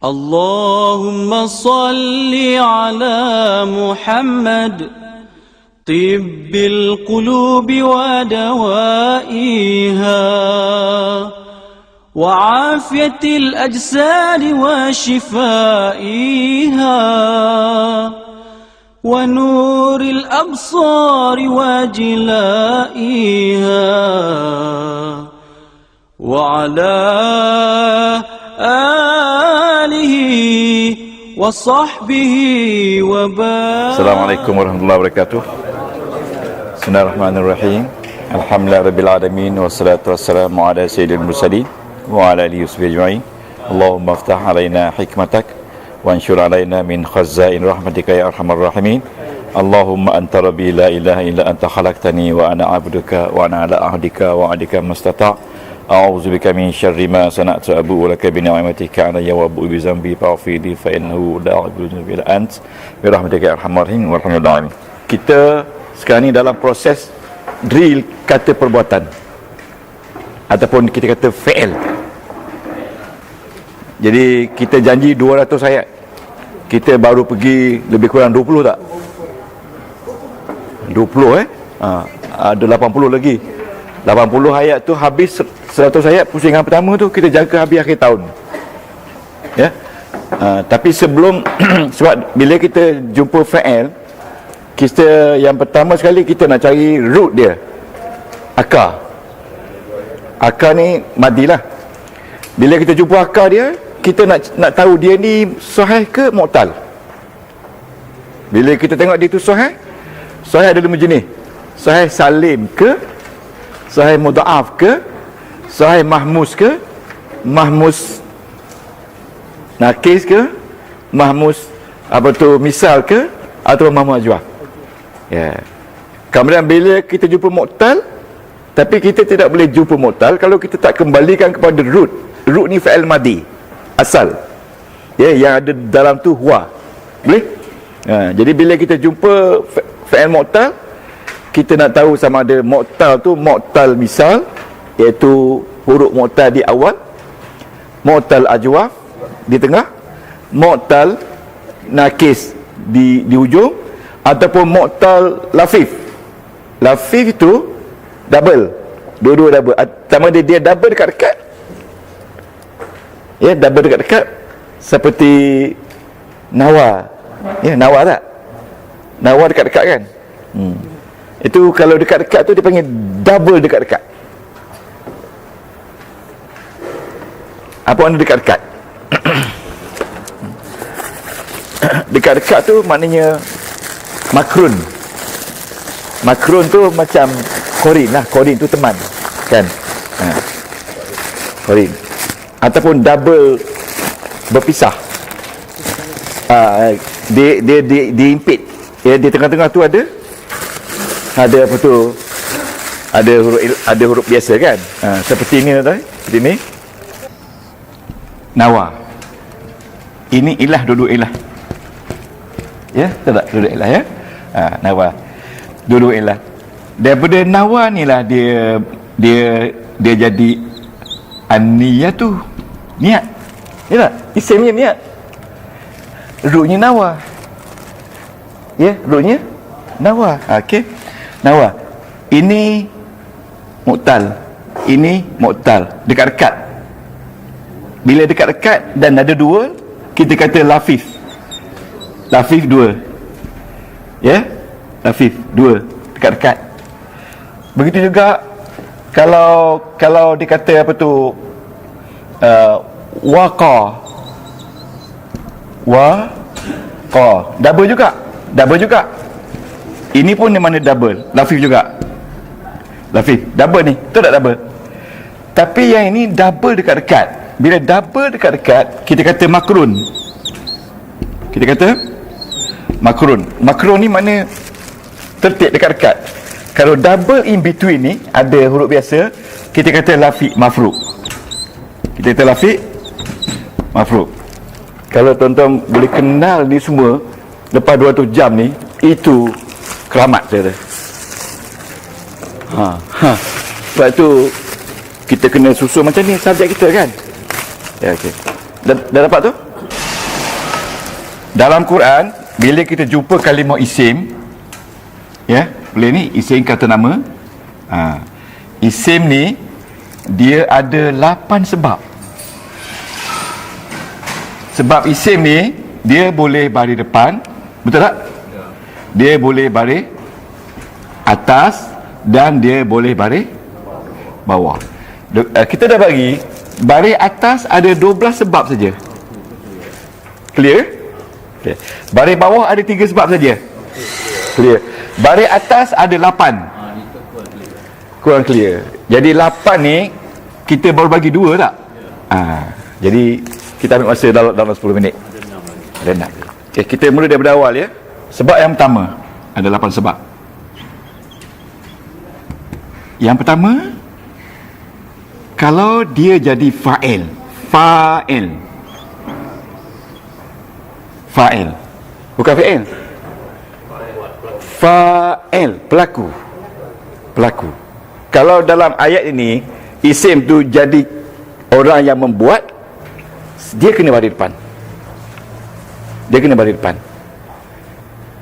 اللهم صل على محمد طب القلوب ودوائها وعافية الأجساد وشفائها ونور الأبصار وجلائها وعلى آله وصحبه وبارك. Assalamualaikum warahmatullahi wabarakatuh. Bismillahirrahmanirrahim. Alhamdulillahirabbil alamin wassalatu wassalamu ala sayyidil mursalin wa ala alihi washabihi ajma'in. Allahumma iftah alaina hikmatak wa anshur alaina min khazain rahmatika ya arhamar rahimin. Allahumma anta rabbi la ilaha illa anta khalaqtani wa ana 'abduka wa ana ala ahdika wa adika mastata'. A'udzubika min syarri ma sana'tu abu'u laka bi ni'matika 'alayya wa abu'u bi dzambi faghfirli fa innahu la yaghfiru illa ant bi rahmatika ya arhamar rahimin walhamdulillah. Kita sekarang ni dalam proses drill kata perbuatan ataupun kita kata fi'il. Jadi kita janji 200 ayat. Kita baru pergi lebih kurang 20 tak? 20 ada 80 lagi. 80 ayat tu habis 100 ayat pusingan pertama tu kita jaga habis akhir tahun. Ya. Tapi sebelum sebab bila kita jumpa fa'il, kita yang pertama sekali kita nak cari root dia. Akar. Akar ni madilah. Bila kita jumpa akar dia, kita nak tahu dia ni sahih ke mu'tal. Bila kita tengok dia tu sahih, sahih ada 5 jenis. Sahih salim ke? Sahih mudha'af ke? Sahih mahmus ke? Mahmus nakis ke? Mahmus misal ke? Atau mahmus ajwah. Ya. Kemudian bila kita jumpa mu'tal, tapi kita tidak boleh jumpa mu'tal kalau kita tak kembalikan kepada root. Root ni fa'il madi, asal. Ya, yang ada dalam tu huwa. Boleh? Jadi bila kita jumpa fa'il mu'tal, kita nak tahu sama ada mu'tal tu mu'tal misal, iaitu huruf mu'tal di awal, mu'tal ajwaf di tengah, mu'tal nakis di ujung, ataupun mu'tal lafif. Lafif itu double, dua-dua double. Sama dia double dekat-dekat, ya, double dekat-dekat, seperti nawa. Ya, nawa tak? Nawa dekat-dekat kan? Itu kalau dekat-dekat tu dia panggil double dekat-dekat. Apa makna dekat-dekat? Dekat-dekat tu maknanya makrun. Makrun tu macam korin lah. Korin tu teman, kan? Korin. Ataupun double berpisah. Dia impit. Ya, di tengah-tengah tu ada apa tu? Ada huruf biasa kan? Seperti ini tadi. Seperti ini. Nawa. Ini ilah, duduk ilah. Ya, tak duduk ilah ya. Nawa. Duduk ilah. Daripada nawa ni lah dia jadi an-niyatu, niat. Ya tak? Isimnya niat. Rootnya nawa. Ya, rootnya nawa. Okey. Nawa. Ini mu'tal. Ini mu'tal. Dekat-dekat. Bila dekat-dekat dan ada dua, kita kata lafif. Lafif dua. Ya? Lafif dua. Dekat-dekat. Begitu juga kalau dikata apa tu, waqa. Double juga. Double juga. Ini pun di mana double. Lafif juga. Lafif. Double ni. Betul tak double? Tapi yang ini double dekat-dekat. Bila double dekat-dekat, kita kata makrun. Kita kata makrun. Makrun ni mana tertib dekat-dekat. Kalau double in between ni ada huruf biasa, kita kata lafiq mafruq. Kita kata lafiq mafruq. Kalau tuan-tuan boleh kenal ni semua lepas 200 jam ni, itu keramat saya. Sebab tu kita kena susun macam ni subjek kita kan. Ya, okey. Dah dapat tu? dalam Quran bila kita jumpa kalimah isim, ya, boleh ni isim kata nama. Isim ni dia ada 8 sebab. Sebab isim ni dia boleh baris depan, betul tak? Dia boleh baris atas dan dia boleh baris bawah. Kita dah bagi baris atas ada 12 sebab saja. Clear? Okay. Baris bawah ada 3 sebab saja. Clear. Baris atas ada 8. Kurang clear. Jadi 8 ni kita baru bagi 2 tak? Jadi kita ambil masa dalam 10 minit. Ada 6. Okay, kita mula daripada awal ya. Sebab yang pertama ada 8 sebab. Yang pertama, kalau dia jadi fa'il. Bukan fa'il. Fa'il, pelaku. Kalau dalam ayat ini isim tu jadi orang yang membuat, dia kena baris depan.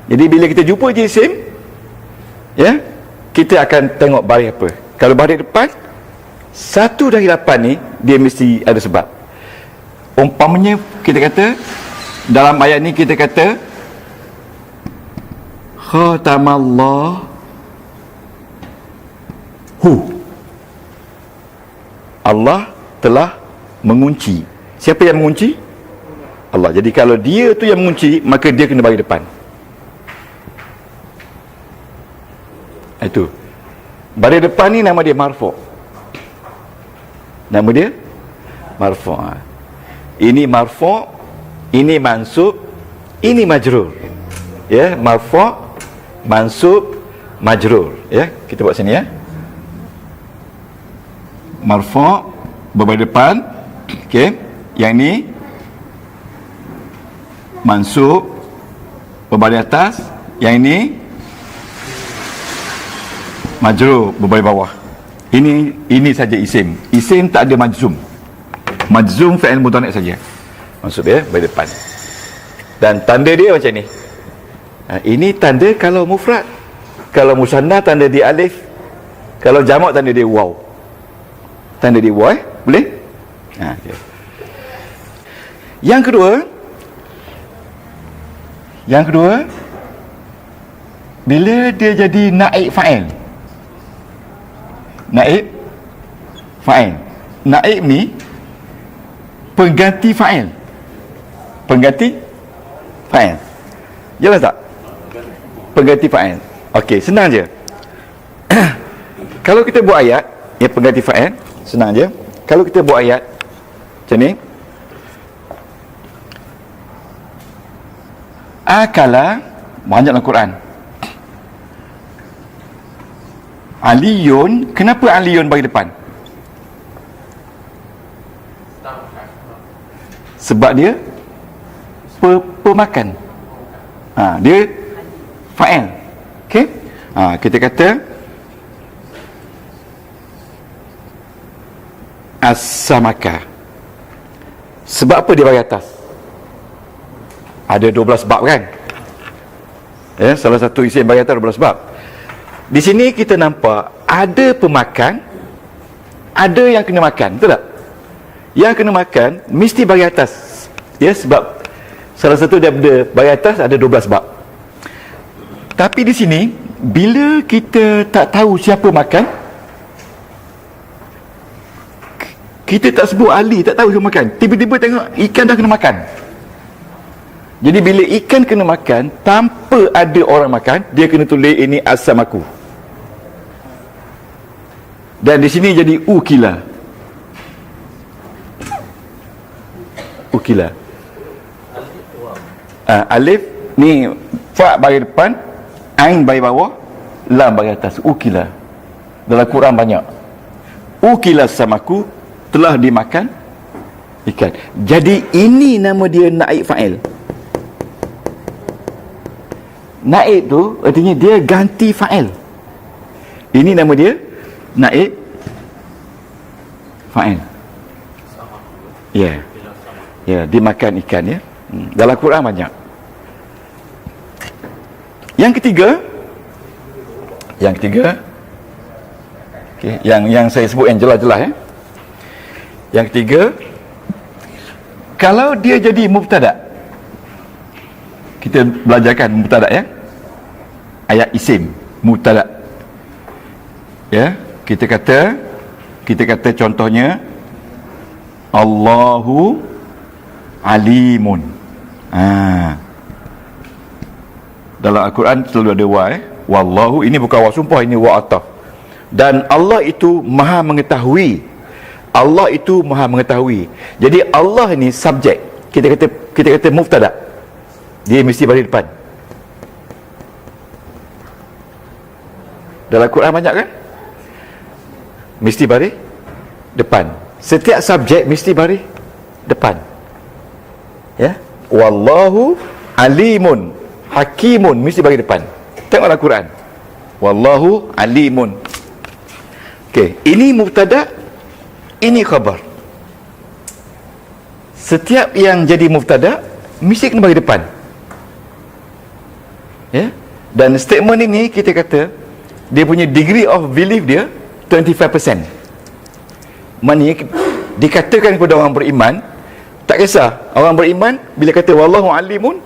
Jadi bila kita jumpa je isim, ya, kita akan tengok baris apa. Kalau baris depan, 1 dari 8 ni dia mesti ada sebab. Umpamanya kita kata dalam ayat ni kita kata khatamallahu, Allah telah mengunci. Siapa yang mengunci? Allah. Jadi kalau dia tu yang mengunci, maka dia kena bagi depan. Itu. Baris depan ni nama dia marfu'. Ini marfu', ini mansub, ini majrur. Ya, marfu', mansub, majrur. Ya, kita buat sini ya. Marfu' berbaris depan. Okey. Yang ni mansub berbaris atas. Yang ini majrur berbaris bawah. Ini saja isim. Isim tak ada majzum. Majzum fi'il mudhari' saja. Maksud dia baris depan. Dan tanda dia macam ni. Ini tanda kalau mufrad. Kalau musanna tanda dia alif. Kalau jamak tanda dia waw. Tanda dia waw, boleh? Okay. Yang kedua, bila dia jadi naib fa'il. Naib ni pengganti fa'il. Jelas tak? Pengganti fa'il. Okey, senang je. Kalau kita buat ayat yang pengganti fa'il, senang je. Kalau kita buat ayat macam ni, akala, banyak dalam Quran. Aliyun, kenapa Aliyun bagi depan? Sebab dia pemakan. Dia fa'il. Okey? Kita kata as-samaka. Sebab apa dia bagi atas? Ada 12 bab kan? Ya, salah satu isim bagi atas 12 bab. Di sini kita nampak ada pemakan, ada yang kena makan, betul tak? Yang kena makan mesti bagi atas. Ya, sebab salah satu daripada bagi atas ada 12 bab. Tapi di sini bila kita tak tahu siapa makan, kita tak sebut ahli, tak tahu siapa makan, tiba-tiba tengok ikan dah kena makan. Jadi bila ikan kena makan tanpa ada orang makan, dia kena tulis ini as-samaku. Dan di sini jadi ukila. Alif ni fa bagi depan, ain bagi bawah, lam bagi atas. Ukila. Dalam Quran banyak. Ukila samaku, telah dimakan ikan. Jadi ini nama dia naib fa'il. Naib tu artinya dia ganti fa'il. Ini nama dia naib fa'il. Ya. Ya, dimakan ikan ya. Dalam Quran banyak. Yang ketiga, okay, yang saya sebut yang jelas-jelas ya. Yang ketiga, kalau dia jadi mubtada, kita belajarkan mubtada ya, ayat isim mubtada ya. Kita kata contohnya Allahu alimun. Dalam Al-Quran selalu ada wa wallahu, ini bukan wa sumpah, ini wa ataf. Dan Allah itu maha mengetahui. Allah itu maha mengetahui. Jadi Allah ni subjek. Kita kata mubtada, dia mesti balik depan. Dalam Al-Quran banyak kan? Mesti balik depan. Setiap subjek mesti balik depan. Ya, wallahu alimun hakimun, mesti bagi depan. Tengoklah Quran, wallahu alimun. Okey, ini mubtada, ini khabar. Setiap yang jadi mubtada mesti kena bagi depan. Ya, dan statement ini kita kata dia punya degree of belief dia 25%. Maknanya dikatakan kepada orang beriman, tak kisah orang beriman bila kata wallahu alimun,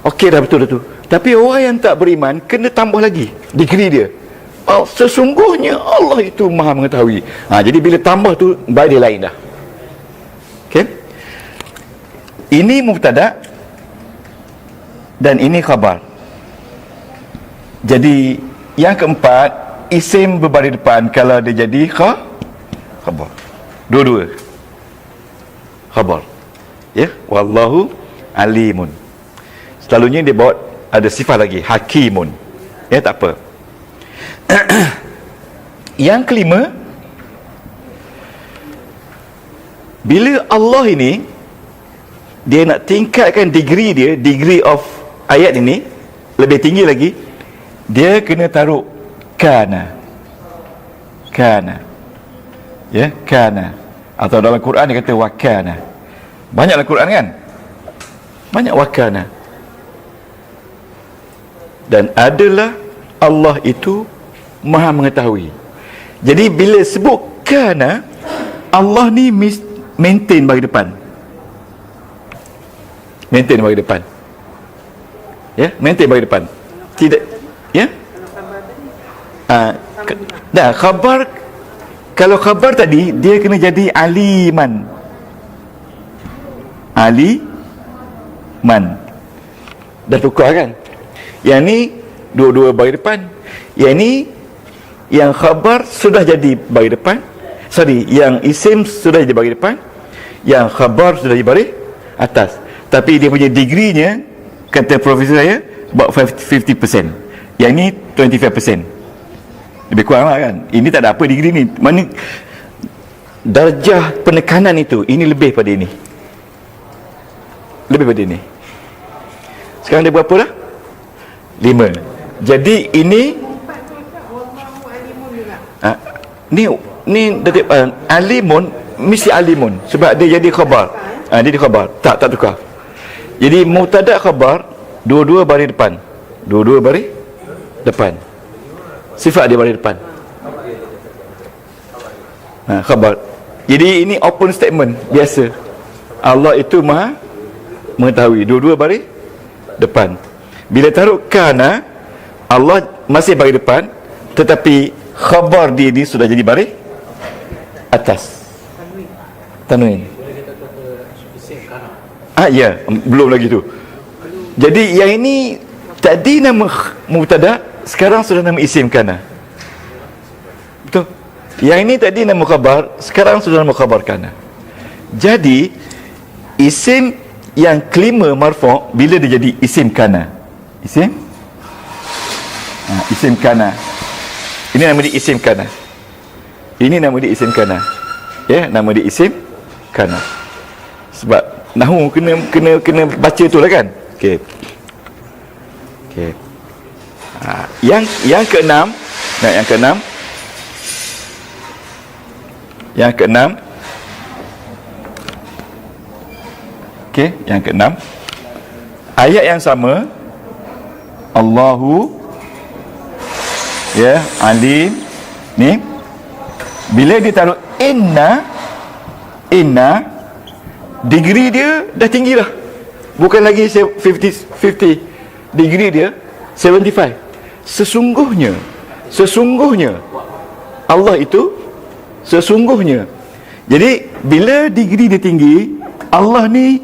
okey dah, betul tu. Tapi orang yang tak beriman kena tambah lagi degree dia. Sesungguhnya Allah itu maha mengetahui. Jadi bila tambah tu baik dia lain dah. Okey, ini mubtada dan ini khabar. Jadi yang keempat, isim berbaris depan kalau dia jadi khabar. Dua-dua khabar. Ya, wallahu alimun. Selalunya dia bawa ada sifat lagi, hakimun. Ya, tak apa. Yang kelima, bila Allah ini dia nak tingkatkan degree dia, degree of ayat ini lebih tinggi lagi, dia kena taruh kana. Ya, kana. Atau dalam Quran dia kata wakana. Banyak dalam Quran kan? Banyak wakana. Dan adalah Allah itu maha mengetahui. Jadi bila sebut kana, Allah ni maintain bagi depan. Maintain bagi depan. Ya, maintain bagi depan. Tidak, ya? Dah, khabar, kalau khabar tadi dia kena jadi aliman. Dah tukar kan? Yang ni dua-dua bagi depan. Yang ni yang khabar sudah jadi bagi depan. Yang isim sudah jadi bagi depan. Yang khabar sudah jadi bagi atas. Tapi dia punya degree-nya, kata profesor saya, about 50%. Yang ni 25%. Lebih kurang lah kan. Ini tak ada apa degree ni. Mana darjah penekanan itu, ini lebih pada ini. Lebih pada ini. Sekarang dia berapa dah? 5. Jadi ini ni dari alimun, mesti alimun sebab dia jadi khabar. Dia jadi khabar. Tak tukar. Jadi mubtada khabar, dua-dua baris depan. Dua-dua baris depan. Sifat dia baris depan. Khabar. Jadi ini open statement biasa. Allah itu maha mengetahui. Dua-dua baris depan. Bila taruh kana, Allah masih baris depan, tetapi khabar dia ni sudah jadi baris atas. Tanwin. Ya, belum lagi tu. Jadi yang ini tadi nama mubtada, sekarang sudah nama isim kana. Betul? Yang ini tadi nama khabar, sekarang sudah nama khabar kana. Jadi isim yang kelima marfu' bila dia jadi isim kana. Isim kana. Ini nama dia isim kana. Ini nama dia isim kana. Ya, nama dia isim kana. Sebab nahu kena baca tu lah kan. Okey. Yang keenam, yang keenam. Okey, yang keenam. Ayat yang sama Allahu, ya, alim. Ni bila dia taruh inna, degree dia dah tinggi lah, bukan lagi 50 degree dia 75. Sesungguhnya Allah itu sesungguhnya. Jadi bila degree dia tinggi, Allah ni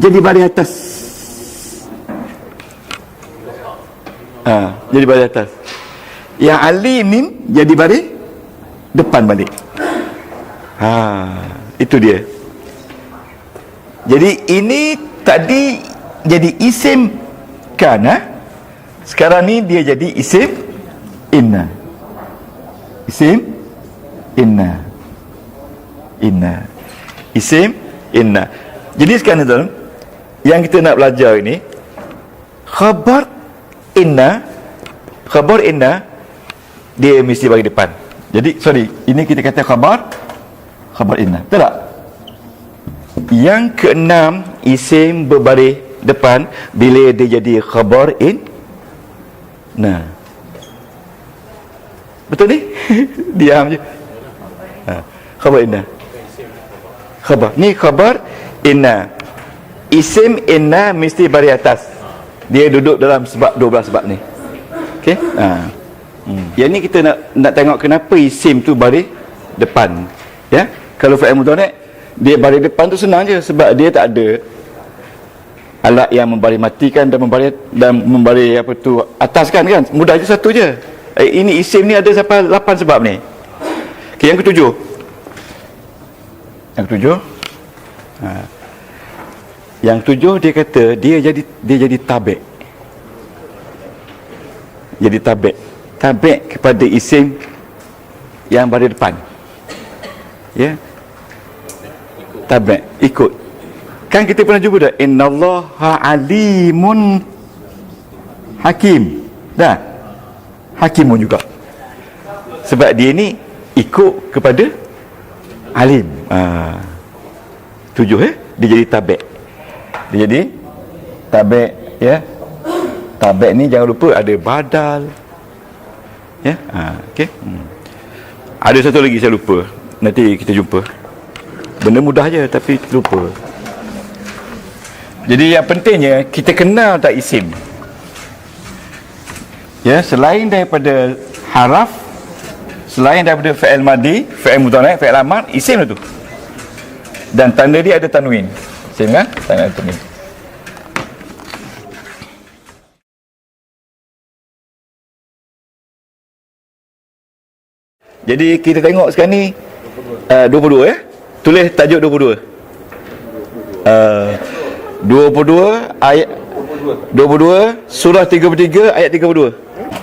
jadi baris atas. Jadi baris atas. Yang alim ni jadi baris depan balik. Itu dia. Jadi ini tadi jadi isim kana, sekarang ni dia jadi isim inna. Isim inna. Isim inna. Jadi sekarang tuan, yang kita nak belajar ini khabar inna dia mesti bagi depan. Jadi ini kita kata khabar inna, betul tak? Yang keenam, isim berbaris depan bila dia jadi khabar inna. Betul ni? Diam je. Khabar inna. Ni khabar inna. Isim inna mesti baris atas. Dia duduk dalam sebab 12 sebab ni. Okey? Yang ni kita nak tengok kenapa isim tu baris depan. Ya? Kalau fi'il mudhari' dia baris depan tu senang je, sebab dia tak ada alat yang membaris matikan dan membaris apa tu ataskan kan. Mudah je, satu je. Ini isim ni ada sampai 8 sebab ni. Okey, yang ketujuh. Yang ketujuh dia kata dia jadi tabi'. Jadi tabi' kepada isim yang baris depan. Ya. Tabi', ikut. Kan kita pernah jumpa dah, innallaha alimun hakim. Dah. Hakimun juga. Sebab dia ni ikut kepada alim. 7 dia jadi tabi'. Dia jadi tabi', ya. Tabi' ni jangan lupa ada badal. Ya. Okey. Ada satu lagi saya lupa. Nanti kita jumpa. Benda mudah je tapi lupa. Jadi yang pentingnya kita kenal tak isim. Ya, selain daripada haraf, selain daripada fi'il madi, fi'il mudhari', fi'il amar, isim tu. Dan tanda dia ada tanwin. Isim kan? Tanda tanwin. Jadi kita tengok sekarang ni 22 ya. Tulis tajuk 22. 22 ayat 22 surah 33 ayat 32.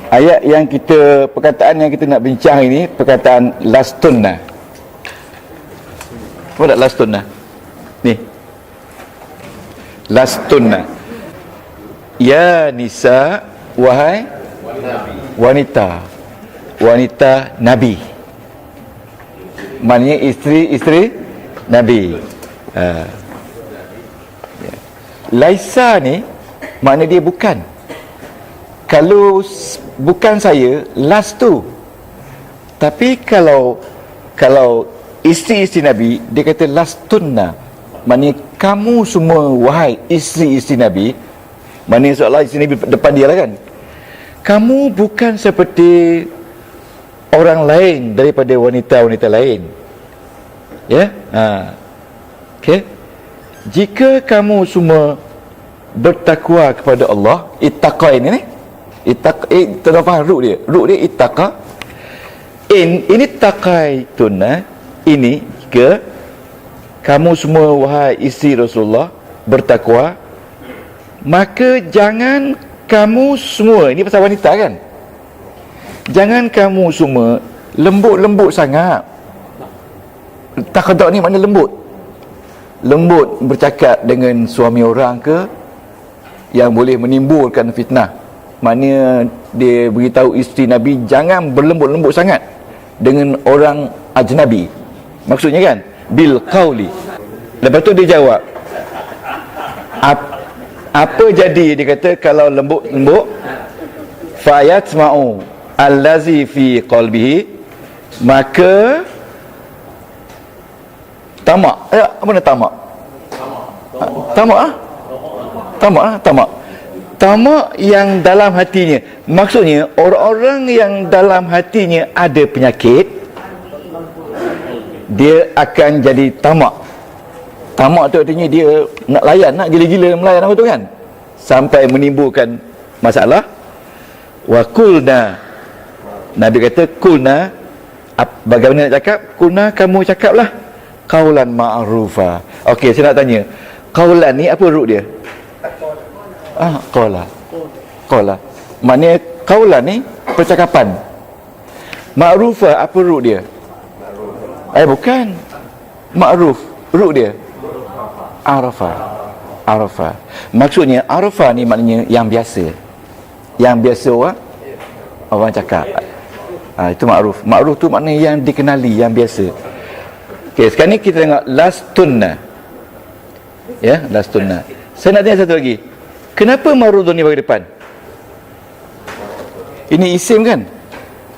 Ayat yang kita, perkataan yang kita nak bincang ini perkataan lastunna. Apa tak lastunna? Ni. Lastunna. Ya nisa, wahai wanita. Wanita Nabi. Maknanya isteri Nabi. Laisa ni makna dia bukan. Kalau bukan saya, lastu. Tapi kalau isteri-isteri Nabi, dia kata lastunna. Maknanya kamu semua wahai isteri-isteri Nabi. Maknanya seolah isteri Nabi depan dia lah kan. Kamu bukan seperti orang lain daripada wanita-wanita lain. Ya? Okey. Jika kamu semua bertakwa kepada Allah, ittaqa ini terdapat ruk dia. Ruk dia ittaqa. Ini taqaituna, ini jika kamu semua wahai isteri Rasulullah bertakwa, maka jangan kamu semua, ini pasal wanita kan? Jangan kamu semua lembut-lembut sangat. Taqaddaq ni makna lembut. Lembut bercakap dengan suami orang ke yang boleh menimbulkan fitnah. Maknanya dia beritahu isteri Nabi jangan berlembut-lembut sangat dengan orang ajnabi. Maksudnya kan bil qauli. Lepas tu dia jawab, apa jadi, dia kata kalau lembut-lembut fayatma'u allazi fi qalbihi, maka tamak. Mana tamak? Tamak yang dalam hatinya. Maksudnya orang-orang yang dalam hatinya ada penyakit, dia akan jadi tamak. Tamak tu artinya dia nak layan, nak gila-gila melayan apa tu kan, sampai menimbulkan masalah. Wa qulna, Nabi kata kulna, bagaimana nak cakap? Kulna, kamu cakaplah qaulan ma'rufa. Okey, saya nak tanya, qaulan ni apa root dia? Qala. Maknanya qaulan ni percakapan. Ma'rufa apa root dia? Bukan. Ma'ruf, root dia Arafa. Maksudnya Arafa ni maknanya yang biasa. Yang biasa orang cakap. Itu ma'ruf. Ma'ruf tu maknanya yang dikenali, yang biasa. Okey, sekarang ni kita tengok lastunna. Ya, lastunna. Saya nak tanya satu lagi. Kenapa marudun ni bagi depan? Ini isim kan?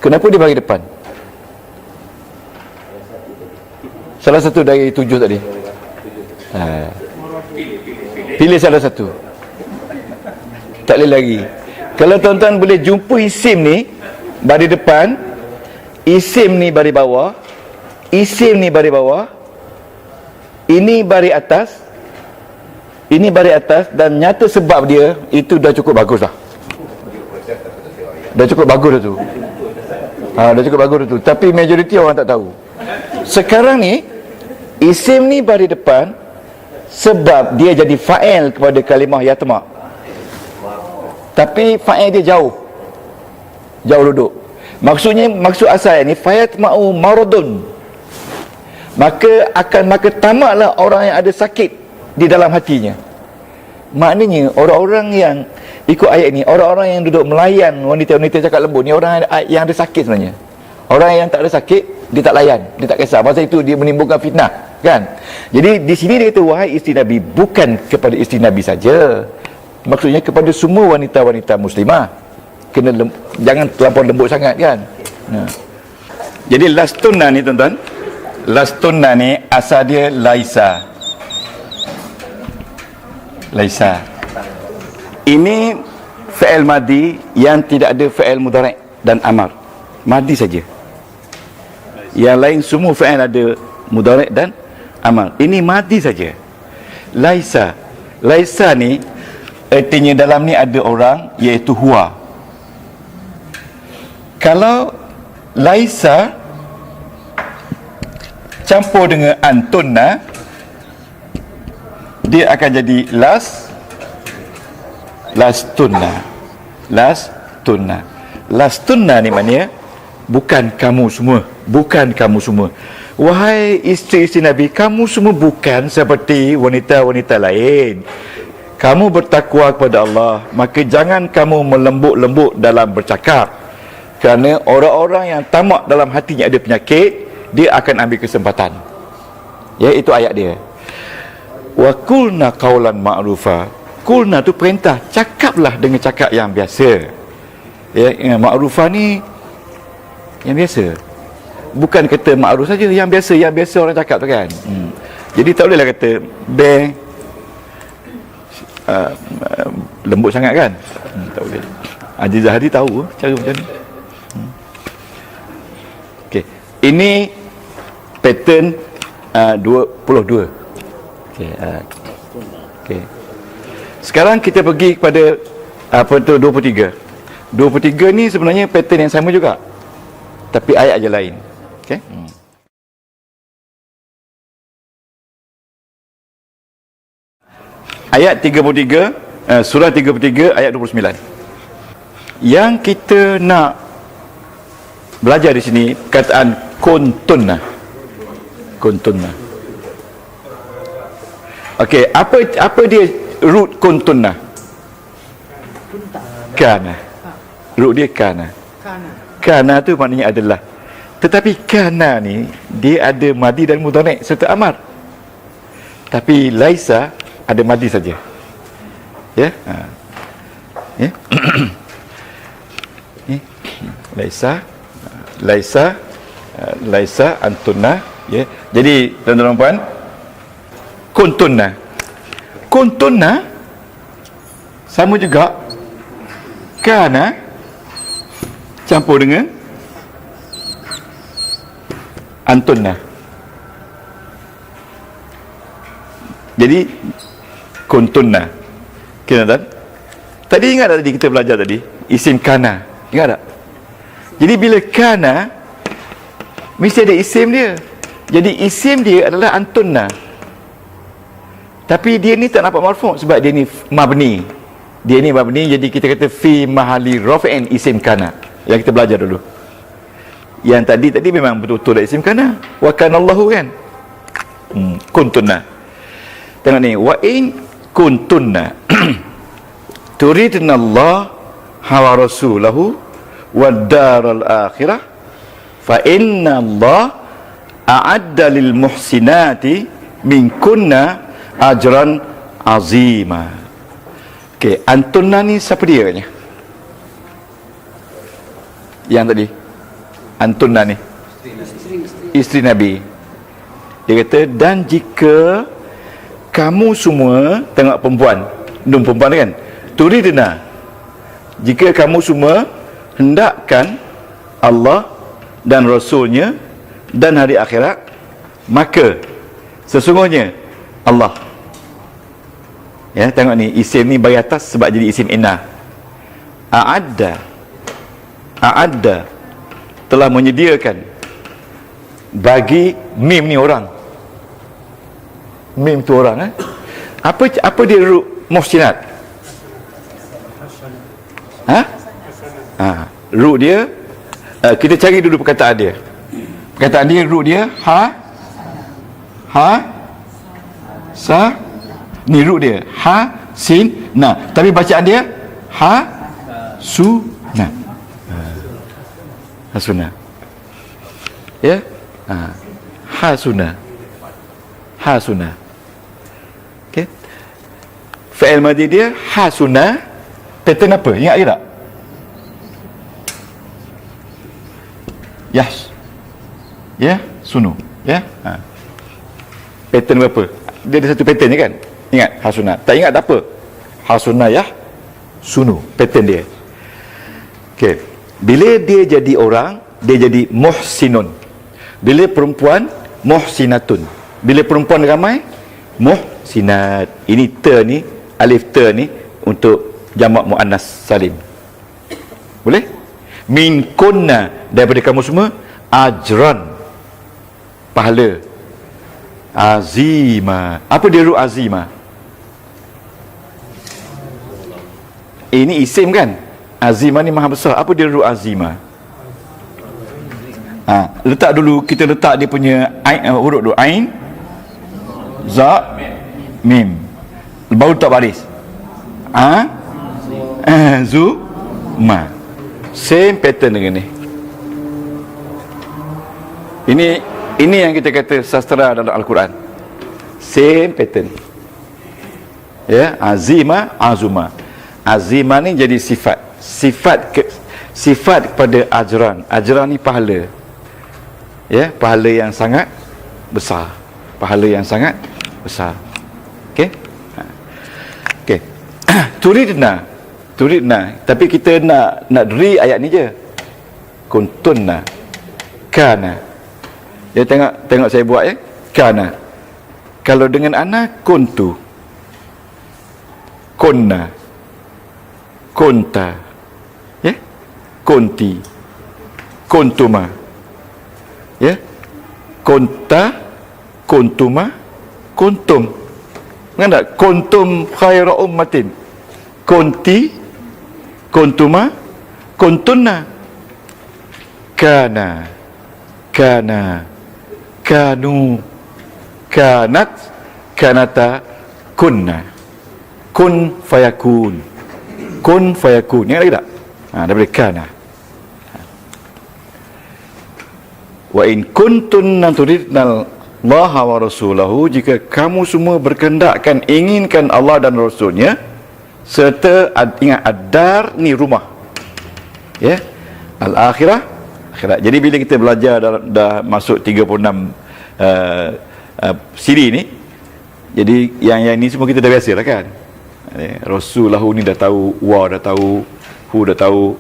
Kenapa dia bagi depan? Salah satu dari 7 tadi. Pilih salah satu. Tak boleh lagi. Kalau tuan-tuan boleh jumpa isim ni bagi depan, isim ni bagi bawah, isim ni bagi bawah, ini bagi atas, ini bagi atas, dan nyata sebab dia, itu dah cukup bagus dah. Dah cukup bagus dah tu. Dah cukup bagus dah tu. Tapi majoriti orang tak tahu. Sekarang ni isim ni bagi depan sebab dia jadi fa'il kepada kalimah yatma. Tapi fa'il dia jauh duduk. Maksudnya, maksud asal ni fayatma'u maradun, maka tamaklah orang yang ada sakit di dalam hatinya. Maknanya orang-orang yang ikut ayat ni, orang-orang yang duduk melayan wanita-wanita cakap lembut ni, orang yang ada sakit sebenarnya. Orang yang tak ada sakit, dia tak layan, dia tak kisah. Masa itu dia menimbulkan fitnah, kan? Jadi di sini dia kata, wahai isteri Nabi, bukan kepada isteri Nabi saja, maksudnya kepada semua wanita-wanita muslimah. Jangan terlampau lembut sangat, kan? Jadi lastunna ni tuan-tuan, lastunna ni asal dia laisa. Ini fi'il madi yang tidak ada fi'il mudhari' dan amar. Madi saja. Yang lain semua fi'il ada mudhari' dan amal. Ini madi saja. Laisa ni artinya dalam ni ada orang, iaitu huwa. Kalau laisa campur dengan antunna, dia akan jadi lastunna ni maknanya bukan kamu semua. Wahai isteri-isteri Nabi, kamu semua bukan seperti wanita-wanita lain. Kamu bertakwa kepada Allah, maka jangan kamu melembut-lembut dalam bercakap, kerana orang-orang yang tamak dalam hatinya ada penyakit, dia akan ambil kesempatan. Ya, itu ayat dia. Wa qulna qaulan ma'rufa. Qulna tu perintah, cakaplah dengan cakap yang biasa. Ya, ma'rufa ni yang biasa. Bukan kata ma'ruf saja, yang biasa orang cakap tu kan. Jadi tak bolehlah kata lembut sangat kan. Tak boleh. Haji Zahari tahu cara macam ni. Okey, ini pattern 22. Okey. Sekarang kita pergi kepada apa tu 23. 23 ni sebenarnya pattern yang sama juga, tapi ayat aja lain. Okey. Ayat 33, surah 33 ayat 29. Yang kita nak belajar di sini kataan kuntunna. Okey, apa dia root kuntunna? Kana. Root dia kana. Kana tu maknanya adalah. Tetapi kana ni dia ada madi dan mudhari' serta amar. Tapi laisa ada madi saja. Ya. Ya. laisa laisa laisa antunna, ya. Jadi tuan-tuan dan puan, kuntunna sama juga kana campur dengan antunna. Jadi kuntunna. Kena tak? Tadi ingat tak tadi kita belajar tadi isim kana, ingat tak? Jadi bila kana mesti ada isim dia. Jadi isim dia adalah antunna. Tapi dia ni tak nampak marfu' sebab dia ni mabni. Dia ni mabni, jadi kita kata fi mahali raf'in isim kana. Yang kita belajar dulu. Yang tadi memang betul-betul isim kana. Wa kana Allahu kan. Kuntunna. Tengok ni, wa in kuntunna turidna Allah wa rasulahu wad daral akhirah fa inna Allah a'adda lil muhsinati minkunna ajran azima. Okey, antunna ni siapa dia katanya? Yang tadi antunna ni isteri Nabi. Dia kata, dan jika kamu semua, tengok perempuan, nun perempuan kan, turidna, jika kamu semua hendakkan Allah dan Rasulnya dan hari akhirat, maka sesungguhnya Allah, ya, tengok ni, isim ni bagi atas sebab jadi isim inna. A'adda telah menyediakan bagi mim ni orang. Mim tu orang, apa dia muhsinat? Ru dia, kita cari dulu perkataan dia. Perkataan dia, ru dia sa, ni ru dia sin na, tapi bacaan dia su na, hasuna, ya, hasuna. Okey, fi'il madhi dia hasuna, pattern apa, ingat ke tak? Yes, ya, sunu, ya. Pattern berapa? Dia ada satu pattern je kan? Ingat hasuna. Tak ingat tak apa. Hasuna ya sunu, pattern dia. Okey. Bila dia jadi orang, dia jadi muhsinun. Bila perempuan, muhsinatun. Bila perempuan ramai, muhsinat. Ini ta ni, alif ta ni untuk jamak muannas salim. Boleh? Min kunna, daripada kamu semua, ajran, pahala, azima. Apa dia ru azima? Ini isim kan? Azima ni maha besar. Apa dia ru azima? Letak dulu, kita letak dia punya huruf dulu. Ain, za, mim. Baru letak baris. Zu, ma. Same pattern dengan ni. Ini yang kita kata sastra dalam Al-Quran. Same pattern. Ya, azima, azuma. Azima ni jadi sifat kepada ajran. Ajran ni pahala. Ya, pahala yang sangat besar. Pahala yang sangat besar. Okey? Okey. Turidna, tapi kita nak deri ayat ni je. Kuntunna, kana. Ya, tengok saya buat, ya. Kana. Kalau dengan ana, kuntu, kunna, kunta, ya, kunti, kuntuma, ya, kunta, kuntuma, kuntum. Kan tak? Kuntum khaira ummatin, kunti, kuntuma, kuntunna, kana, kanu, kanat, kanata, kunna. Kun fayakun. Kun fayakun. Ingat lagi tak? Daripada kana. Wa in kuntunna turidnal Allah wa rasulahu, jika kamu semua berkehendakkan, inginkan Allah dan Rasulnya, serta ingat ad-dar ni rumah, ya, Al-akhirah, akhirat. Jadi bila kita belajar dah masuk 36 siri ni, jadi yang ni semua kita dah biasa lah kan. Rasulahu ni dah tahu, wa dah tahu, hu dah tahu,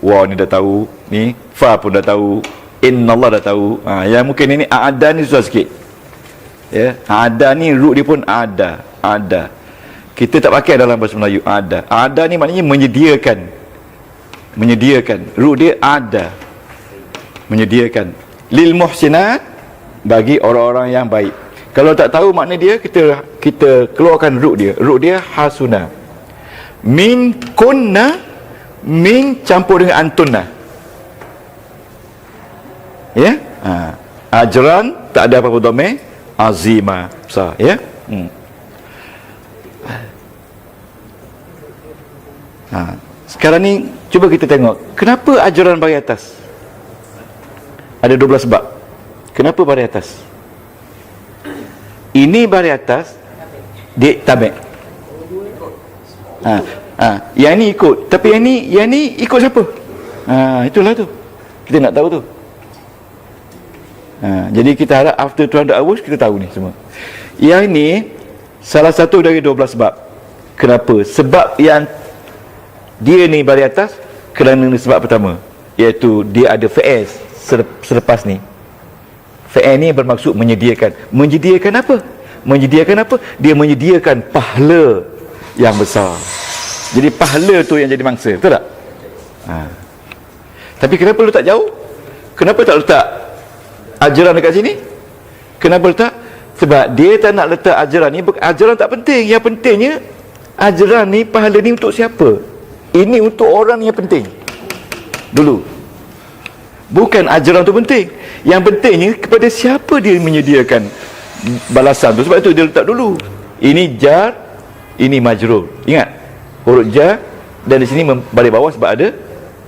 wa ni dah tahu, ni fa pun dah tahu, innallah dah tahu. Yang mungkin ini ada ni susah sikit. Ya, ada ni root dia pun ada. Kita tak pakai dalam bahasa Melayu ada. Ada ni maknanya menyediakan. Root dia ada. Menyediakan. Lil muhsinat, bagi orang-orang yang baik. Kalau tak tahu makna dia, kita keluarkan root dia. Root dia hasuna. Min kunna, min campur dengan antunna. Ya? Ajran tak ada apa-apa dhamir, azima besar, ya? Sekarang ni cuba kita tengok kenapa ajran bagi atas. Ada 12 sebab. Kenapa bari atas? Ini bari atas, dia tabi'. Yang ni ikut, tapi yang ni ikut siapa? Itulah tu. Kita nak tahu tu. Jadi kita harap after 200 hours kita tahu ni semua. Yang ni salah satu dari 12 sebab. Kenapa? Sebab yang dia ni bari atas kerana sebab pertama, iaitu dia ada fi'il selepas ni. Fi'il ni bermaksud menyediakan. Menyediakan apa? Menyediakan apa? Dia menyediakan pahala yang besar. Jadi pahala tu yang jadi mangsa, betul tak? Tapi kenapa letak jauh? Kenapa tak letak ajaran dekat sini? Kenapa letak? Sebab dia tak nak letak ajaran ni. Ajaran tak penting. Yang pentingnya ajaran ni, pahala ni untuk siapa? Ini untuk orang yang penting dulu. Bukan ajaran tu penting. Yang pentingnya kepada siapa dia menyediakan balasan tu. Sebab itu dia letak dulu. Ini jar, ini majrur. Ingat, huruf jar, dan di sini balik bawah sebab ada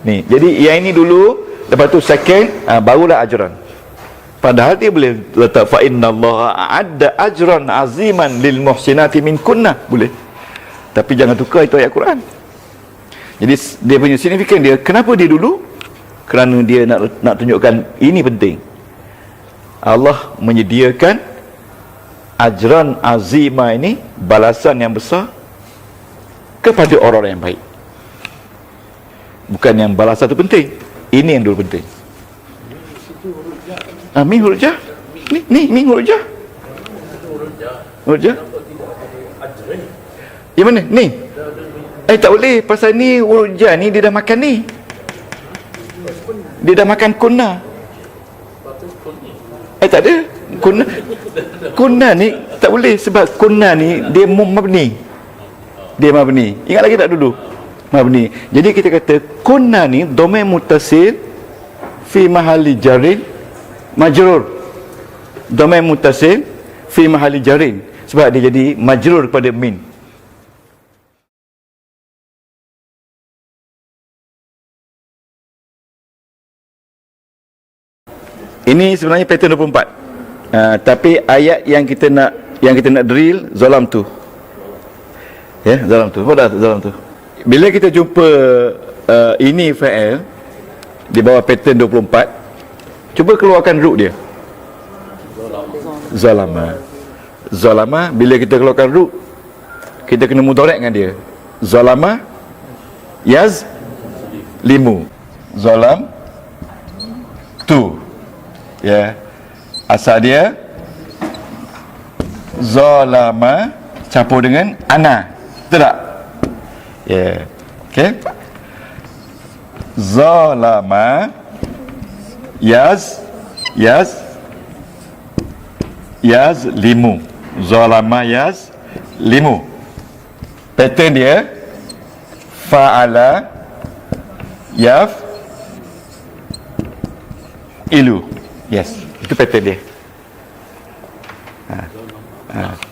ni. Jadi yang ini dulu, lepas tu second, barulah ajaran. Padahal dia boleh letak fa innallaha a'adda ajran aziman lil muhsinati min kunna, boleh. Tapi jangan tukar itu ayat Quran. Jadi dia punya signifikan dia, kenapa dia dulu? Kerana dia nak tunjukkan ini penting. Allah menyediakan ajran azima ini, balasan yang besar kepada orang yang baik. Bukan yang balasan itu penting, ini yang dulu penting. Min huruf jar. Ni min huruf jar. Huruf jar. Yang mana? Ni. Tak boleh, pasal ni huruf jar ni dia dah makan ni. Dia dah makan kunna. Tak ada. Kunna ni tak boleh, sebab kunna ni dia mabni. Dia mabni. Ingat lagi tak dulu? Mabni. Jadi kita kata kunna ni dhamir muttasil fi mahalli jarin majrur. Dhamir muttasil fi mahalli jarin, sebab dia jadi majrur kepada min. Ini sebenarnya pattern 24. Tapi ayat yang kita nak drill zalam tu. Ya, zalam tu. Apa dah zalam tu? Bila kita jumpa ini fa'il di bawah pattern 24, cuba keluarkan root dia. Zalama. Zalama, bila kita keluarkan root, kita kena mudhari' dengan dia. Zalama yaz limu. Zalam tu. Ya, asal dia zalama campur dengan ana, betul tak? Ya, okey. Zalama yaz limu. Zalama yaz limu. Pattern dia fa'ala yaf ilu. Yes, itu pattern dia.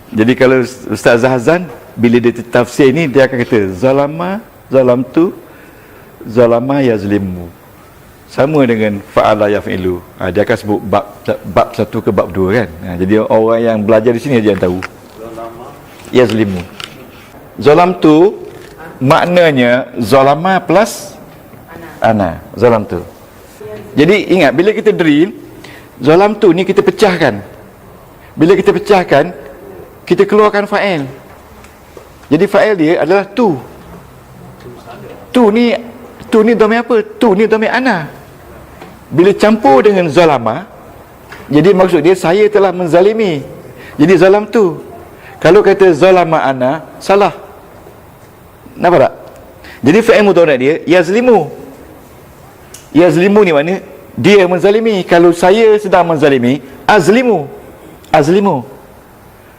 Jadi kalau Ustaz Zahzan bila dia tafsir ni, dia akan kata zalama, zalamtu, zalama yazlimu, sama dengan fa'ala yaf'ilu. Dia akan sebut bab 1 ke bab 2 kan. Jadi orang yang belajar di sini dia yang tahu. Yazlimu. Zalamtu maknanya zalama plus ana zalamtu. Jadi ingat, bila kita drill zalamtu ni kita pecahkan. Bila kita pecahkan, kita keluarkan fa'il. Jadi fa'il dia adalah tu. Tu ni dhamir apa? Tu ni dhamir ana. Bila campur dengan zalama, jadi maksud dia saya telah menzalimi. Jadi zalamtu. Kalau kata zalama ana, salah. Nampak tak? Jadi fa'il mudhari' dia yazlimu. Yazlimu ni maknanya dia menzalimi. Kalau saya sedang menzalimi, azlimu.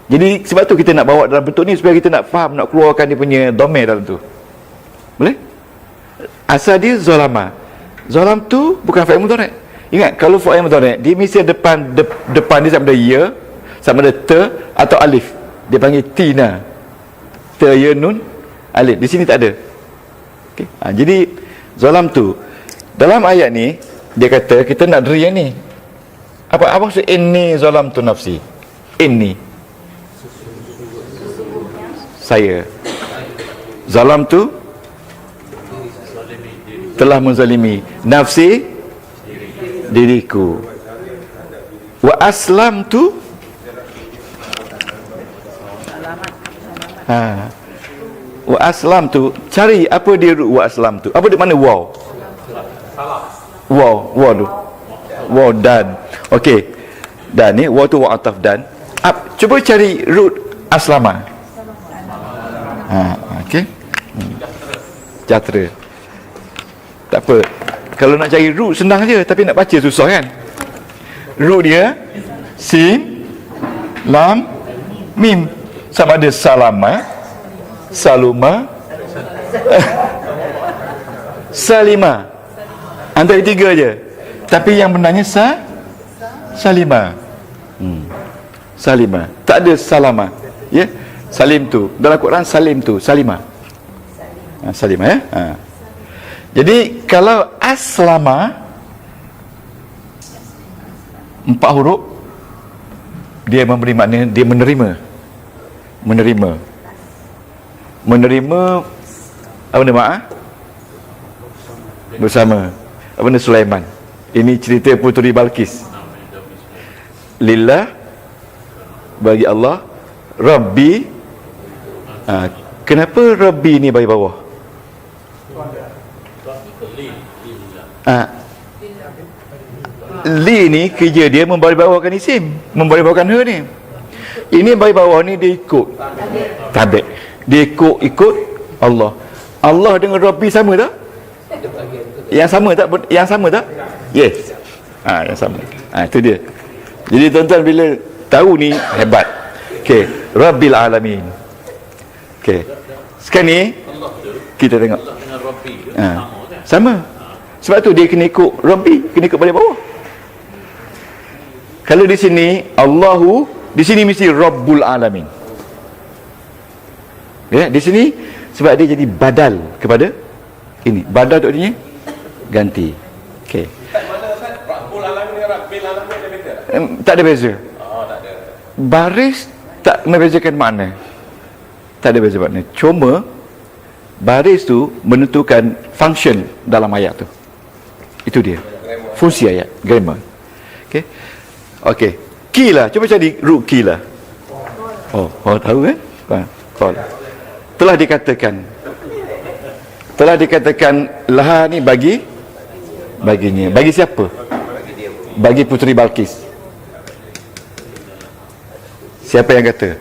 Jadi sebab tu kita nak bawa dalam bentuk ni supaya kita nak faham, nak keluarkan dia punya dhamir dalam tu. Boleh? Asal dia zalama. Zalam tu bukan fa'il mudhari'. Ingat, kalau fa'il mudhari' dia mesti depan dia sama ada ya, sama ada ta atau alif. Dia panggil tina. Ta, ya, nun, alif. Di sini tak ada. Okey. Jadi zalam tu dalam ayat ni dia kata kita nak deri yang ni. Apa maksud inni zalamtu nafsi? Inni, saya zalamtu telah menzalimi nafsi, diriku. Wa aslamtu, wa aslamtu, cari apa dia wa aslamtu. Apa dia mana waw? Waw tu. Waw dan. Okey. Dan ni waw tu waw ataf dan. Cuba cari root aslama. Okey. Sejahtera. Tak apa. Kalau nak cari root senang je, tapi nak baca susah kan? Root dia sin, lam, mim. Sama ada salama, saluma, salima. Antara tiga je. Tapi yang benarnya salima. Salima. Tak ada salama. Ya? Salim tu. Dalam Quran salim tu, salima. Salima ya. Jadi kalau aslama 4 huruf, dia memberi makna dia menerima. Apa nama? Bersama. Apa nama Sulaiman? Ini cerita Puteri Balqis. Lillah, bagi Allah. Rabbi. Kenapa Rabbi ni bagi bawah? Li ni kerja dia memberi bawakan isim, memberi bawakan her ni. Ini bagi bawah ni dia ikut tabi'. Dia ikut Allah. Allah dengan Rabbi sama tak? Yang sama tak? Yes. Yang sama. Itu dia. Jadi tuan-tuan bila tahu ni hebat. Okey, Rabbil Alamin. Okey. Sekarang ni kita tengok. Sama. Sebab tu dia kena ikut Rabbi, kena ikut balik bawah. Kalau di sini Allahu, di sini mesti Rabbul Alamin. Ya, di sini sebab dia jadi badal kepada ini. Badal tu artinya ganti. Okey. Rabbul Alamin dengan Rabbil Alamin ada beza? Tak ada beza. Tak ada. Baris tak membezakan makna. Tak ada beza makna. Cuma baris tu menentukan function dalam ayat tu. Itu dia. Fungsi ayat, grammar. Okey. Okey. Kila, cuba cari root kila. Oh, tahu kan? Qala. Telah dikatakan laha ni baginya. Bagi siapa? Bagi Puteri Balqis. Siapa yang kata?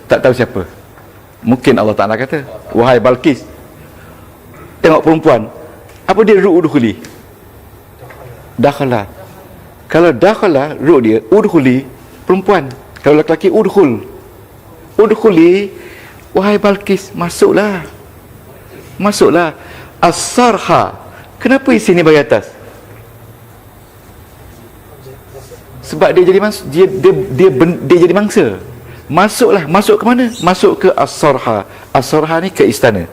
Tak tahu siapa. Mungkin Allah Ta'ala kata, wahai Balqis, tengok perempuan, apa dia root udkhuli? Dakhala. Kalau dakhala, root dia udkhuli, perempuan. Kalau lelaki udkhuli, wahai Balqis, masuklah. As-sarha. Kenapa isi ni bagi atas? Sebab dia jadi dia jadi mangsa. Masuklah. Masuk ke mana? Masuk ke as-sarha. As-sarha ni ke istana.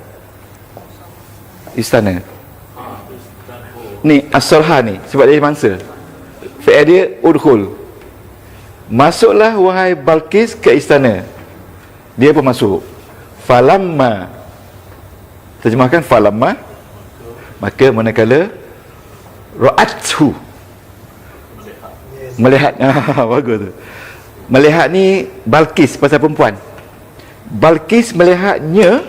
Ni as-sarha ni sebab dia mangsa. Fi'il dia udkhul. Masuklah wahai Balqis ke istana. Dia pun masuk. Falamma. Terjemahkan falamma. Maka manakala ra'athu, melihat, bagus tu. Melihat ni Balqis, pasal perempuan. Balqis melihatnya,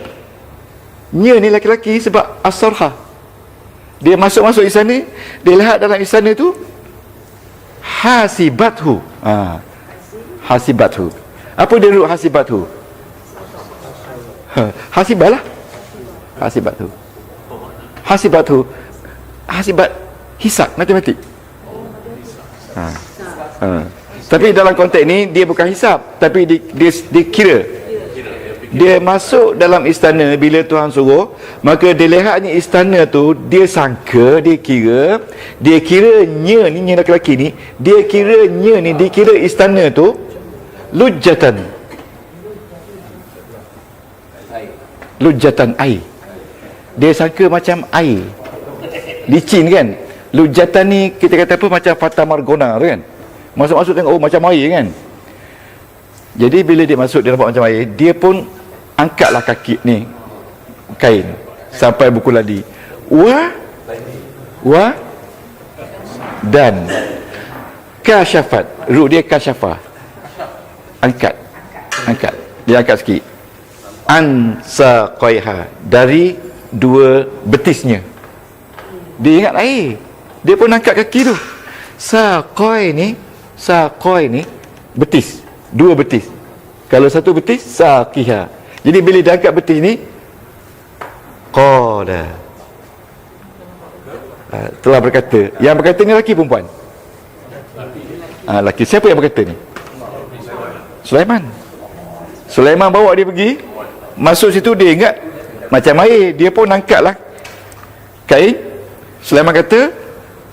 nya ni laki-laki sebab as-sarha. Dia masuk istana, dia lihat dalam istana tu hasibathu. Hasibathu. Apa dia duduk hasibathu? Hasibalah. Hasibathu. Hasibathu. Hasibat hisab, matematik. Tapi dalam konteks ni dia bukan hisab, tapi dia kira. Dia masuk dalam istana bila Tuhan suruh, maka dia lihatnya istana tu, dia sangka, dia kiranya ni, nya lelaki ni, dia kiranya ni, dia kira istana tu lujatan air. Dia sangka macam air licin kan. Lujatan ni kita kata apa, macam Fata Morgana tu kan. Masuk tengok, oh macam air kan. Jadi bila dia masuk, dia nampak macam air, dia pun angkatlah kaki ni, kain, sampai buku ladi. Dan kasyafat, ruh dia kasyafah, angkat, dia angkat sikit. Ansaqaiha, dari dua betisnya. Dia ingat air, dia pun angkat kaki tu. Saqai ni betis, dua betis. Kalau satu betis, saqiha. Jadi bila dia angkat betis ni, qala, telah berkata. Yang berkata ni lelaki perempuan? Lelaki. Siapa yang berkata ni? Sulaiman bawa dia pergi. Masuk situ, dia ingat macam air, dia pun angkatlah kain. Sulaiman kata,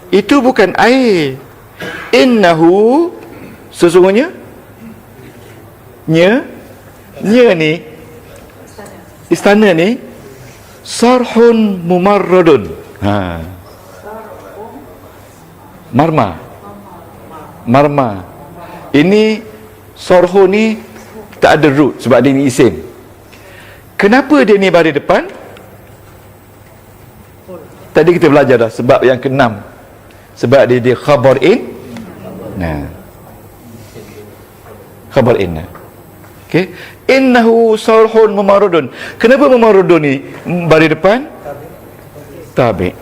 itu bukan air, innahu, sesungguhnya nya ni, istana ni, sarhun mumarradun. Marma. Ini sarhun ni tak ada root sebab dia ni isim. Kenapa dia ni baris depan? Tadi kita belajar dah sebab yang ke-6. Sebab dia khabar in. Khabar in. Okey. Innahu sarhun mumarradun. Kenapa mumarradun ni baris depan? Tabi'.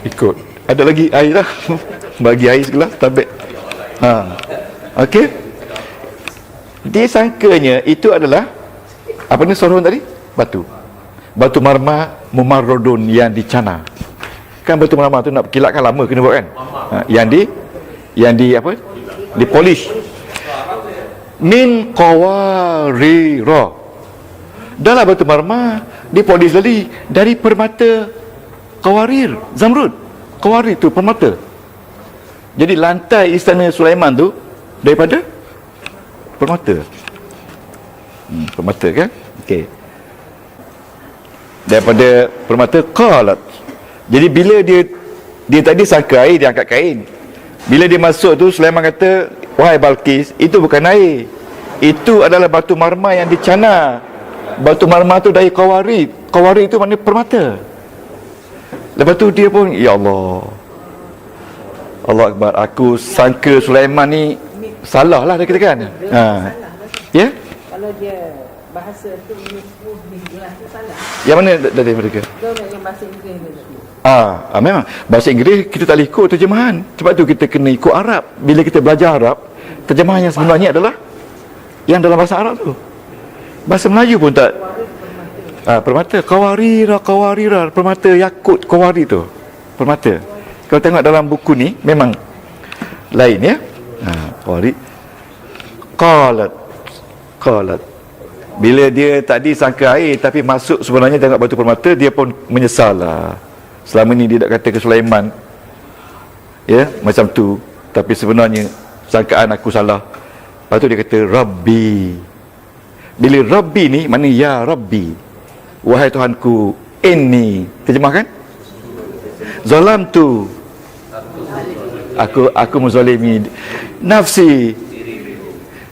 Ikut. Ada lagi air lah. Bagi air segelas, tabi'. Okey. Dia sangkanya itu adalah apa ni sarhun tadi? Batu marma mumarradun, yang dicana. Kan batu marma tu nak kilatkan lama kena buat kan? Yang di apa? Dipolish. Min qawarira. Dalam batu marma dipolish tadi dari permata qawarir, zamrud. Qawarir tu permata. Jadi lantai istana Sulaiman tu daripada permata. Permata kan? Okey. Daripada permata qalat. Jadi bila dia tadi sangka air, dia angkat kain. Bila dia masuk tu, Sulaiman kata, wahai Balqis, itu bukan air, itu adalah batu marma yang dicana. Batu marma tu dari qawarir. Qawarir itu maknanya permata. Lepas tu dia pun, ya Allah, Allah Akbar, aku sangka Sulaiman ni salah lah dia kata kan. Ya? Kalau dia bahasa tu jelas tu salah. Yang mana dari mereka? Yang bahasa Inggeris tu. Memang bahasa Inggeris kita tak boleh ikut terjemahan. Sebab tu kita kena ikut Arab. Bila kita belajar Arab, terjemahan yang sebenarnya adalah yang dalam bahasa Arab tu. Bahasa Melayu pun tak. Permata, qawarira, permata yakut, qawari tu. Permata. Kalau tengok dalam buku ni memang lain ya. Qawari. Qalat. Bila dia tadi sangka air tapi masuk sebenarnya tengok batu permata, dia pun menyesal lah. Selama ni dia tak kata ke Sulaiman, ya, macam tu. Tapi sebenarnya sangkaan aku salah. Lepas tu dia kata Rabbi. Bila Rabbi ni mana ya Rabbi, wahai Tuhanku, inni, terjemahkan, zalam tu, aku menzalimi nafsi.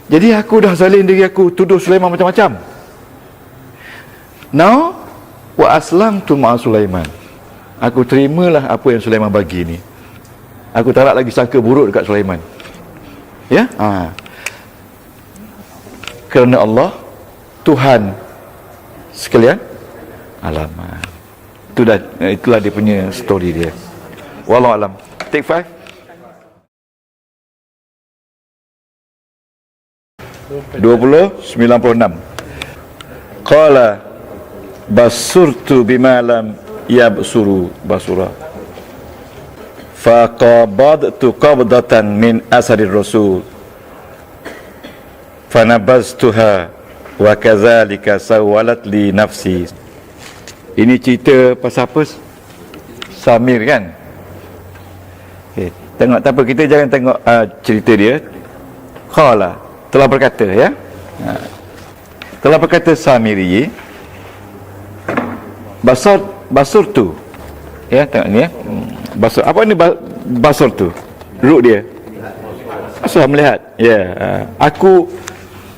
Jadi aku dah zalim diri aku, tuduh Sulaiman macam-macam. Now Wa aslamtu ma'a Sulaiman. Aku terimalah apa yang Sulaiman bagi ni. Aku tak nak lagi sangka buruk dekat Sulaiman. Ya? Kerana Allah Tuhan sekalian alamat. Itulah dia punya story dia. Wallahu alam. Take 5. 96. Qala basurtu bima lam yabsuru basura. Faqabadtu qabdatan min asarir rasul. Fanabaztuha wa kadzalika sawalat li nafsi. Ini cerita pasal apa? Samir kan? Okay. Tengok tak apa, kita jangan tengok cerita dia. Qala, telah berkata, ya. Telah berkata Samiri, basur tu. Ya, tengok ni ya. Basur. Apa ni basur tu? Ruk dia. Basur melihat. Ya.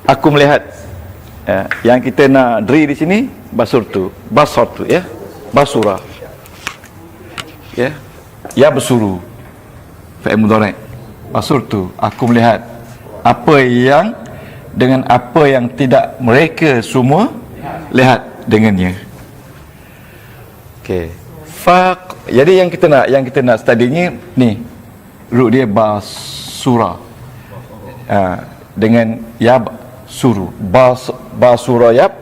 Aku melihat. Yang kita nak dri di sini basur tu, ya. Basura. Ya. Ya bersuru. Fa'il mudhari'. Basur tu, aku melihat apa yang dengan apa yang tidak mereka semua lihat dengannya. Okey. Jadi yang kita nak study ni root dia basura. Dengan yab suru. Basura yab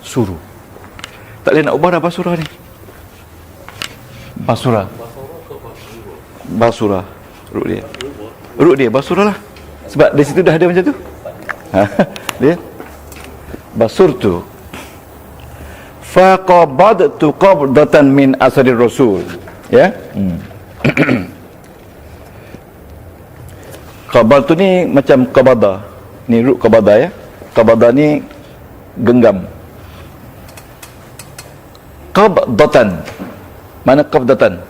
suru. Tak boleh nak ubah dah basura ni. Basura. Root dia basura lah. Sebab di situ dah ada macam tu. Dia basurtu faqabadtu qabdatan min asarir rasul. Ya. Qabad tu ni macam qabada. Ni root qabada ya. Qabada ni genggam. Qabdatan. Mana qabdatan?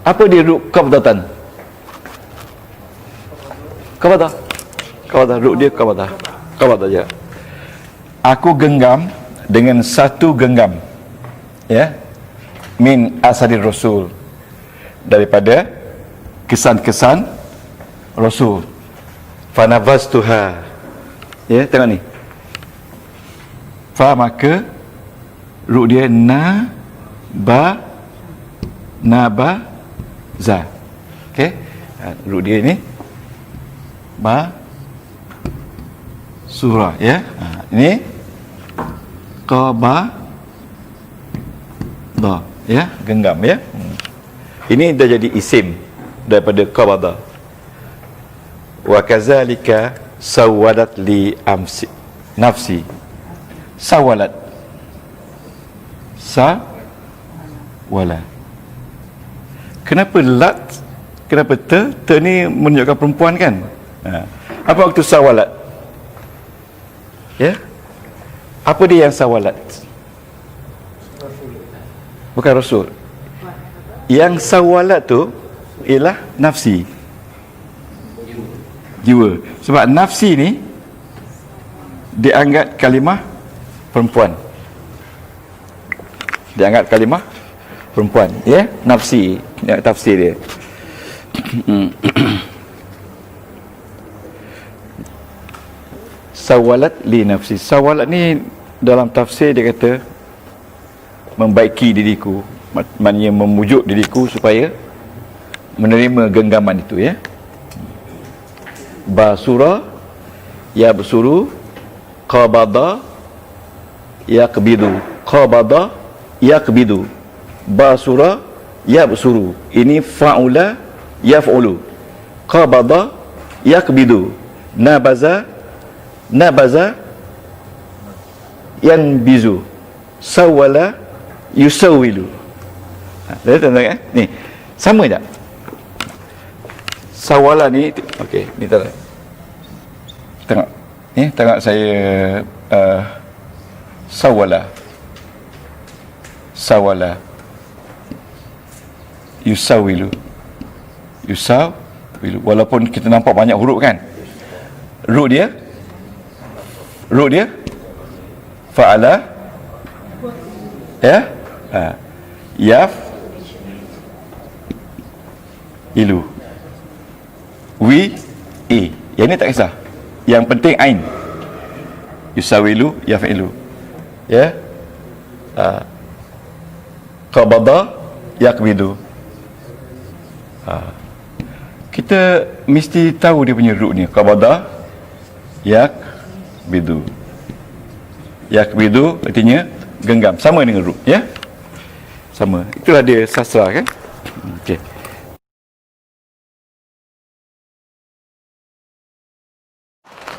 Apa dia root qabdatan? Qabada, root dia qabada je. Aku genggam dengan satu genggam, ya, min asarir rasul, daripada kesan-kesan rasul. Fanabaztuha, ya, tengok ni. Fa maka root dia za. Okey, root dia ni surah, ya. Ini qabada, ya, genggam, ya. Ini dah jadi isim daripada qabada. Wa kadzalika sawalat li nafsi. Sawalat. Kenapa lat? Kenapa te ni menunjukkan perempuan kan? Apa waktu sawalat? Ya. Apa dia yang sawalat? Bukan rasul. Yang sawalat tu ialah nafsi. Jiwa. Sebab nafsi ni dianggap kalimah perempuan. Dianggap kalimah perempuan, ya, nafsi. Ya, tafsir dia. Sawalat li nafsi. Sawalat ni dalam tafsir dia kata membaiki diriku, maknanya memujuk diriku supaya menerima genggaman itu, ya. Basura ya bersuru, qabada yaqbidu, qabada yaqbidu, basura ya bersuru. Ini fa'ula yaf'ulu, qabada yaqbidu, nabaza yanbizu, sawala yusawilu. Tengok kan? Ni sama tak? Sawala ni, okey, ni tengok. Tengok. Ni tengok saya sawala yusawilu. Walaupun kita nampak banyak huruf kan, root dia fa'ala, Ya. Yaf ilu. Wi i. Yang ni tak kisah. Yang penting ain. Yusawilu yafilu. Ya. Qabada yaqbidu. Kita mesti tahu dia punya root ni. Qabada yaqbidu. Yaqbidu artinya genggam, sama dengan root, ya. Sama. Itulah dia sastra, kan. Okey.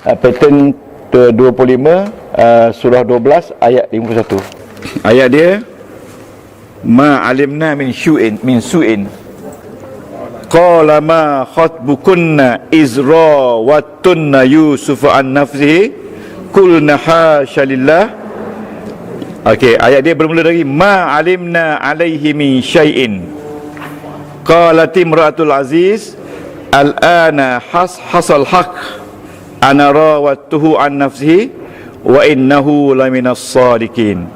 Pattern 25, surah 12 ayat 51. Ayat dia, ma alimna min su'in qala ma khatbukunna izra wattunna yusuf an nafsihi qulna hasya lillah. Okey, ayat dia bermula dari ma alimna alaihi min syai'in qalat imra'atul aziz al-ana hasal haq ana rawattuhu an nafsihi wa innahu laminas sadiqin.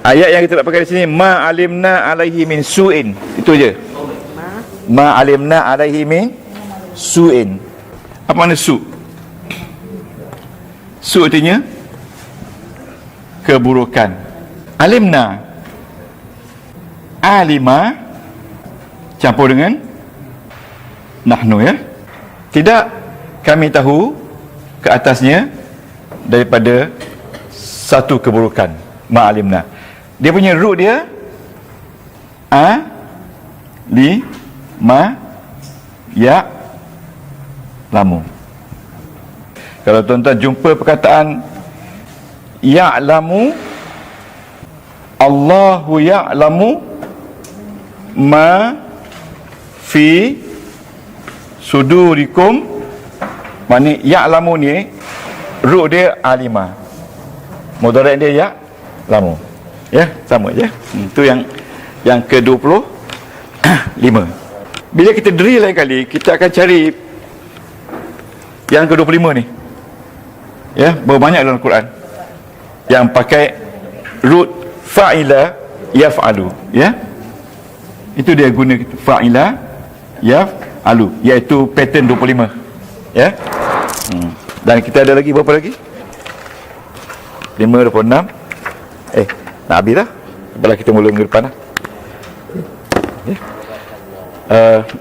Ayat yang kita nak pakai di sini, ma alimna alaihi min su'in, itu je. Ma alimna alaihi min su'in. Apa makna su'? Su' artinya keburukan. Alimna, alima campur dengan nahnu, ya. Tidak kami tahu ke atasnya daripada satu keburukan. Ma'alimna, dia punya root dia li ma ya lamu. Kalau tuan-tuan jumpa perkataan ya'lamu, Allahu ya'lamu ma fi sudurikum, maknanya ya'lamu ni root dia alima, mudhari' dia ya'lamu, ya, sama je. Itu yang ke-25. Bila kita drill lain kali, kita akan cari yang ke-25 ni, ya, berbanyak dalam Quran yang pakai root fa'ila yaf'alu, ya. Itu dia guna fa'ila yaf'alu, iaitu pattern 25, ya. Dan kita ada lagi berapa lagi? 5, 26. Nak habis dah. Baiklah, kita mula minggu depan lah.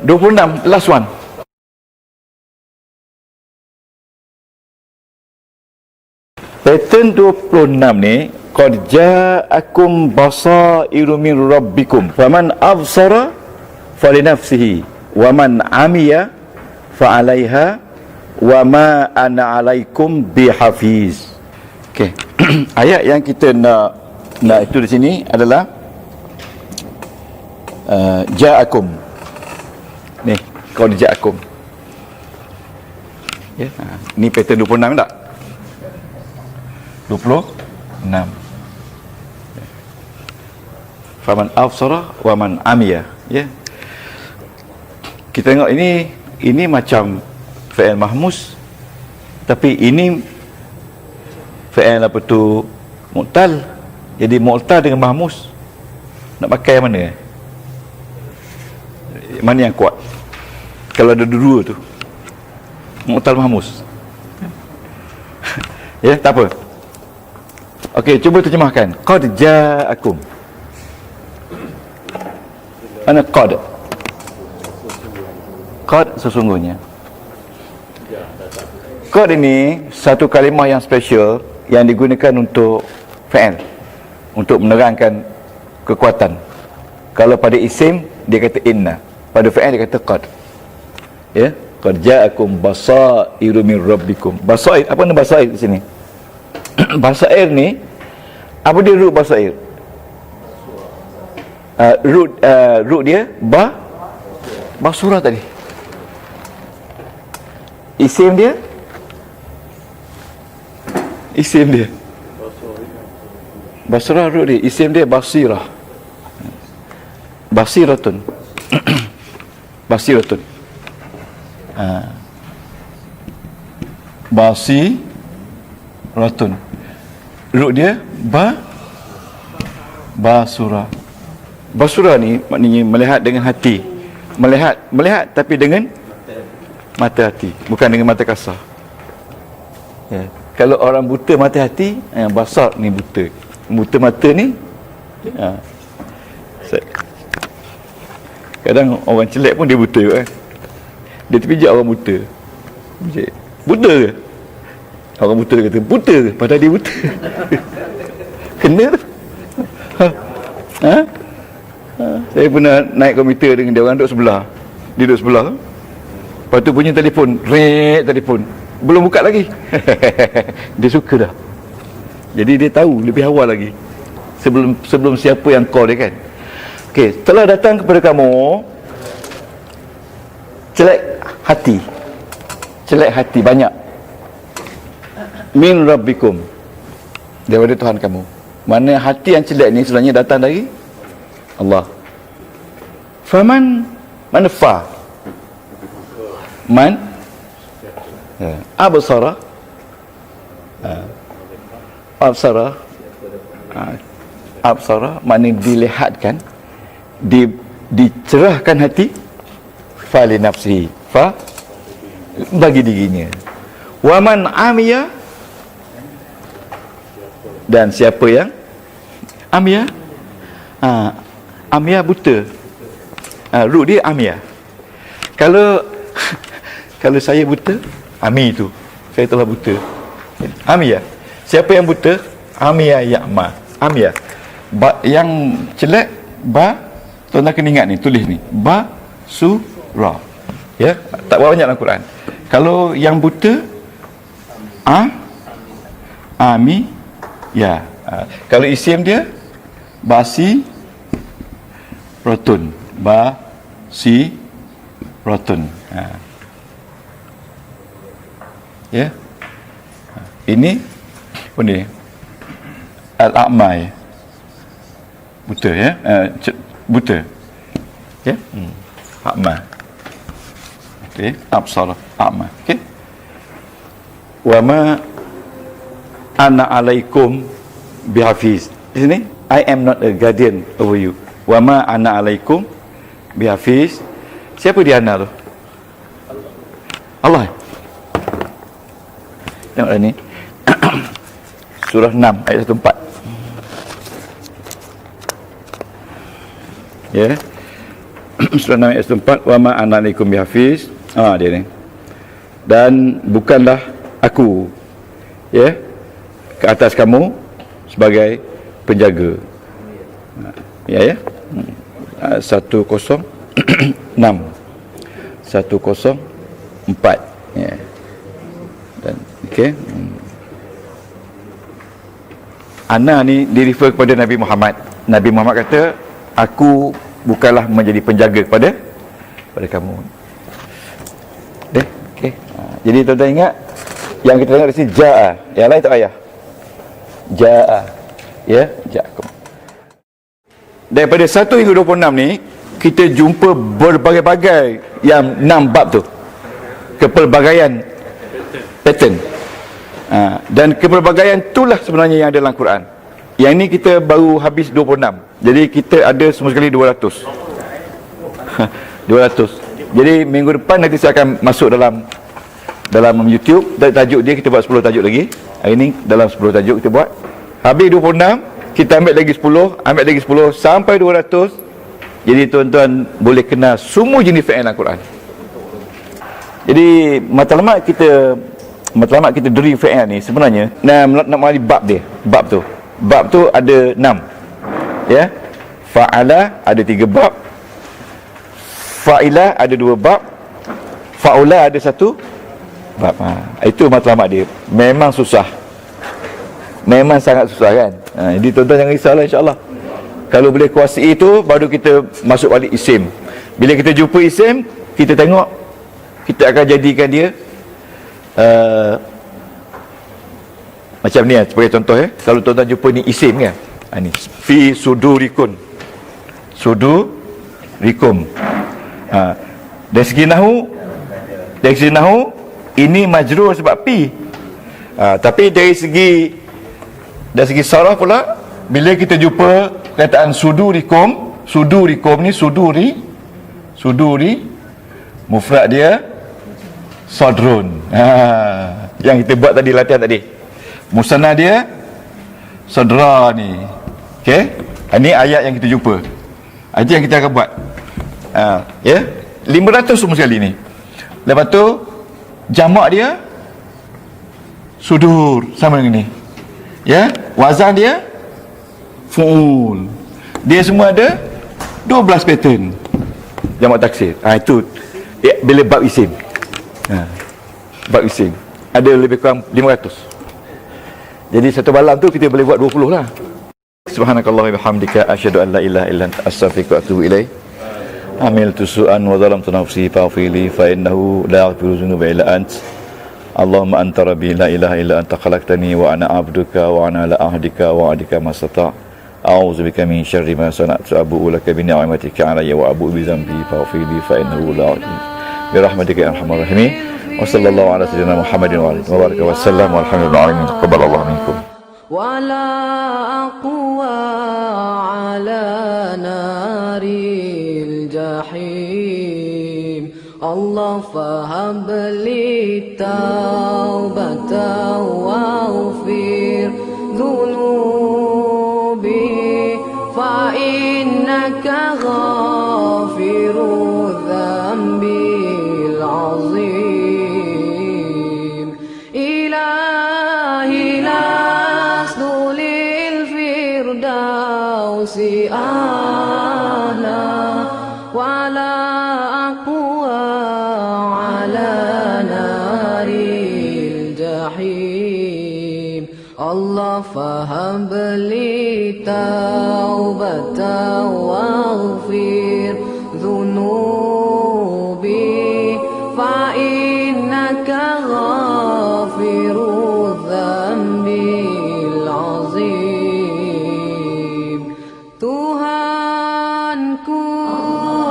26, last one. Pattern 26 ni, qad ja'akum basairu min rabbikum faman absara falinafsihi wa man amiya fa'alaiha wa ma ana alaikum bihafiz. Okey. Ayat yang kita nak itu di sini adalah ja'akum. Ni, qad ja'akum. Ya, ni pattern 26 tak? 26. Faman absara wa man amiya, ya. Kita tengok ini macam fi'il mahmus, tapi ini fi'il apa tu mu'tal. Jadi mu'tal dengan mahmus, nak pakai yang mana? Mana yang kuat? Kalau ada dua tu, mu'tal mahmus. Ya, tak apa. Okey, cuba terjemahkan. Qad ja'akum. Mana qad? Qad sesungguhnya. Qad ini satu kalimah yang special yang digunakan untuk fi'il, untuk menerangkan kekuatan. Kalau pada isim dia kata inna, pada fi'il dia kata qad. Ya, qad ja'akum basairu min rabbikum. Basair, apa nama basair di sini? Basair ni, apa dia root basair? Root dia basura tadi. Isim dia basra, root dia, isim dia basirah. Basiratun. Basiratun. Basiratun. Root dia Basura. Basura ni maknanya melihat dengan hati. Melihat tapi dengan mata hati, bukan dengan mata kasar. Ya. Kalau orang buta mata hati, basar ni buta. Buta mata ni, kadang orang celak pun dia buta kan. Dia terpijak orang buta. Buta ke? Orang buta kata, buta ke? Padahal dia buta. Kena tu. Saya pernah naik komuter dengan dia, orang duduk sebelah. Dia duduk sebelah. Lepas tu bunyi telefon, telefon. Belum buka lagi. Dia suka dah. Jadi dia tahu lebih awal lagi. Sebelum siapa yang call dia kan. Okey, telah datang kepada kamu celak hati banyak. Min rabbikum, daripada Tuhan kamu. Mana hati yang celak ni sebenarnya datang dari Allah. Faman, mana fa? Man absara, absara mana dilihatkan, dicerahkan hati, fa li nafsihi, fa bagi dirinya. Waman amiya, dan siapa yang amiya, amiya buta, ru dia amiya. Kalau saya buta, ami tu saya telah buta. Amiya, siapa yang buta? Amiya ya'ma, amiya. Yang celak ba, tuan-tuan kena ingat ni, tulis ni, ba surah. Ya, tak banyak dalam Quran. Kalau yang buta, ami ya. Kalau isim dia basi rotun, basi rotun. Ya. Ini apa ni? Al-a'ma, buta ya. Buta. Ya. A'ma. Okey, absara, a'ma. Okey. Wa ma ana alaikum bihafiz. Di sini, I am not a guardian over you. Wa ma ana alaikum bihafiz. Siapa dia ana tu? Allah. Tengoklah ni. Surah 6 ayat 14. Ya. Surah 6 ayat 14, wa ma ana alaikum bihafiz. Dia ni. Dan bukanlah aku ke atas kamu sebagai penjaga. Ya. 106 104 ya. Dan okey. Ana ni direfer kepada Nabi Muhammad. Nabi Muhammad kata, aku bukanlah menjadi penjaga kepada kamu. Okey. Jadi tuan-tuan ingat yang kita tengok di sini jaa. Yang lain tak payah. Jaa. Ya, ja'akum. Daripada 1 hingga 26 ni kita jumpa berbagai-bagai yang 6 bab tu. Kepelbagaian pattern. Dan kepelbagaian itulah sebenarnya yang ada dalam Quran. Yang ni kita baru habis 26. Jadi kita ada semua sekali 200. 200. Jadi minggu depan nanti saya akan masuk dalam YouTube. Dari tajuk dia kita buat 10 tajuk lagi. Hari ni dalam 10 tajuk kita buat. Habis 26, kita ambil lagi 10 sampai 200. Jadi tuan-tuan boleh kenal semua jenis fi'il dalam Quran. Jadi matlamat kita diri fi'il ni sebenarnya nak mengenali bab dia. Bab tu ada 6. Ya. Fa'ala ada 3 bab. Fa'ila ada 2 bab. Fa'ula ada 1 bab. Itu matlamat dia. Memang susah. Memang sangat susah kan. Jadi tuan-tuan jangan risaulah, insya-Allah. Kalau boleh kuasai itu, baru kita masuk balik isim. Bila kita jumpa isim, kita tengok, kita akan jadikan dia macam ni sebagai contoh Kalau tuan-tuan jumpa ni isim kan, ni fi sudurikun, sudurikum. Dari segi nahu ini majrur sebab pi. Tapi dari segi saraf pula bila kita jumpa perkataan sudurikum ni suduri mufrad dia sadrun. Yang kita buat tadi, latihan tadi. Musanna dia sadra ni. Okey, ini ayat yang kita jumpa. Itu yang kita akan buat. Ya, 500 semua sekali ni. Lepas tu jamak dia sudur, sama dengan ni. Ya, wazan dia fu'ul. Dia semua ada 12 pattern jamak taksir. Itu bila bab isim. Bab isim ada lebih kurang 500. Jadi satu malam tu kita boleh buat 20 lah. Subhanakallah wa bihamdika asyhadu an la ilaha illa anta astaghfiruka wa atubu ilaik. Amiltu su'an wa zalamtu nafsi faghfirli fa innahu la yaghfiru dzunuba illa ant. Allahumma anta rabbi la ilaha illa anta khalaqtani wa ana 'abduka wa ana ala ahdika wa adika mastata'. A'udzu bika min syarri ma sana'tu abu'u laka bi ni'matika 'alayya wa abu'u bi dhanbi faghfirli fa innahu la yaghfiru bi rahmatika ya arhamar rahimin. Wa sallallahu ala sayyidina Muhammadin wa alihi wa baraka wa sallam walhamdulillahi alamin. Taqabbalallahu minkum. ولا أقوى على نار الجحيم الله فهب لي توبة واغفر ذنوبي فإنك غافر الذنب العظيم إلهي أعلى ولا أقوى على نار الجحيم الله فهب لي توبة واغفر ذنوبي فإنك غافر الذنب العظيم. Tuhanku,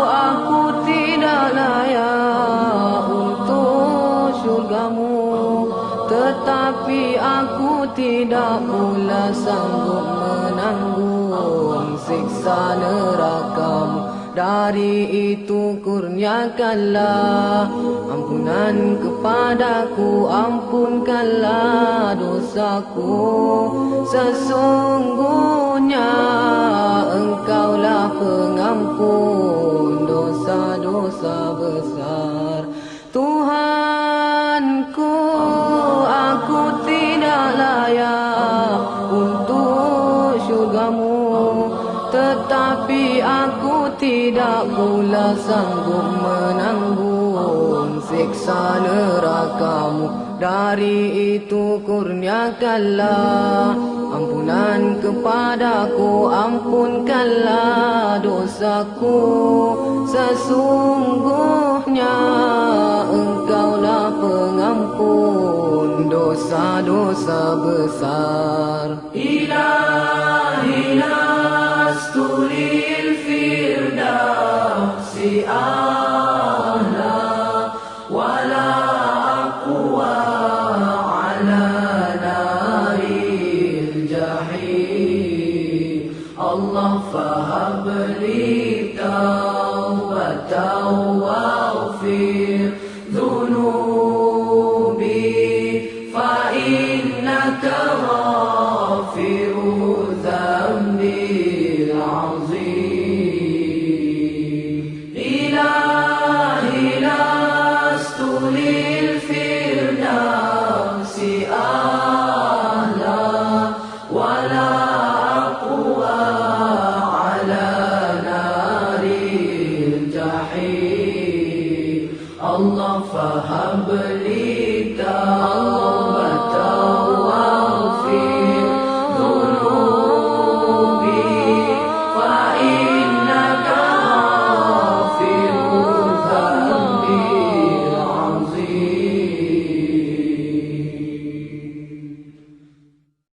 aku tidak layak untuk syurgamu, tetapi aku tidak pula sanggup menanggung siksa nerakamu. Dari itu kurniakanlah ampunan kepadaku, ampunkanlah dosaku. Sesungguhnya Engkaulah pengampun dosa-dosa besar. Tuhanku, aku tidak layak untuk syurgamu, tetapi aku tidak pula sanggup menanggung siksa nerakamu. Dari itu kurniakanlah ampunan kepadaku, ampunkanlah dosaku. Sesungguhnya Engkaulah pengampun dosa-dosa besar. Ilahi lastu lil firdausi a'la wala aqwa ala naril jahim. Allah fahab li tawbatan waghfir dhunubi fa innaka ghafiru dhanbil azim. Ilahi lastu lil firdausi a'la wala aqwa ala naril jahim. Allah fahab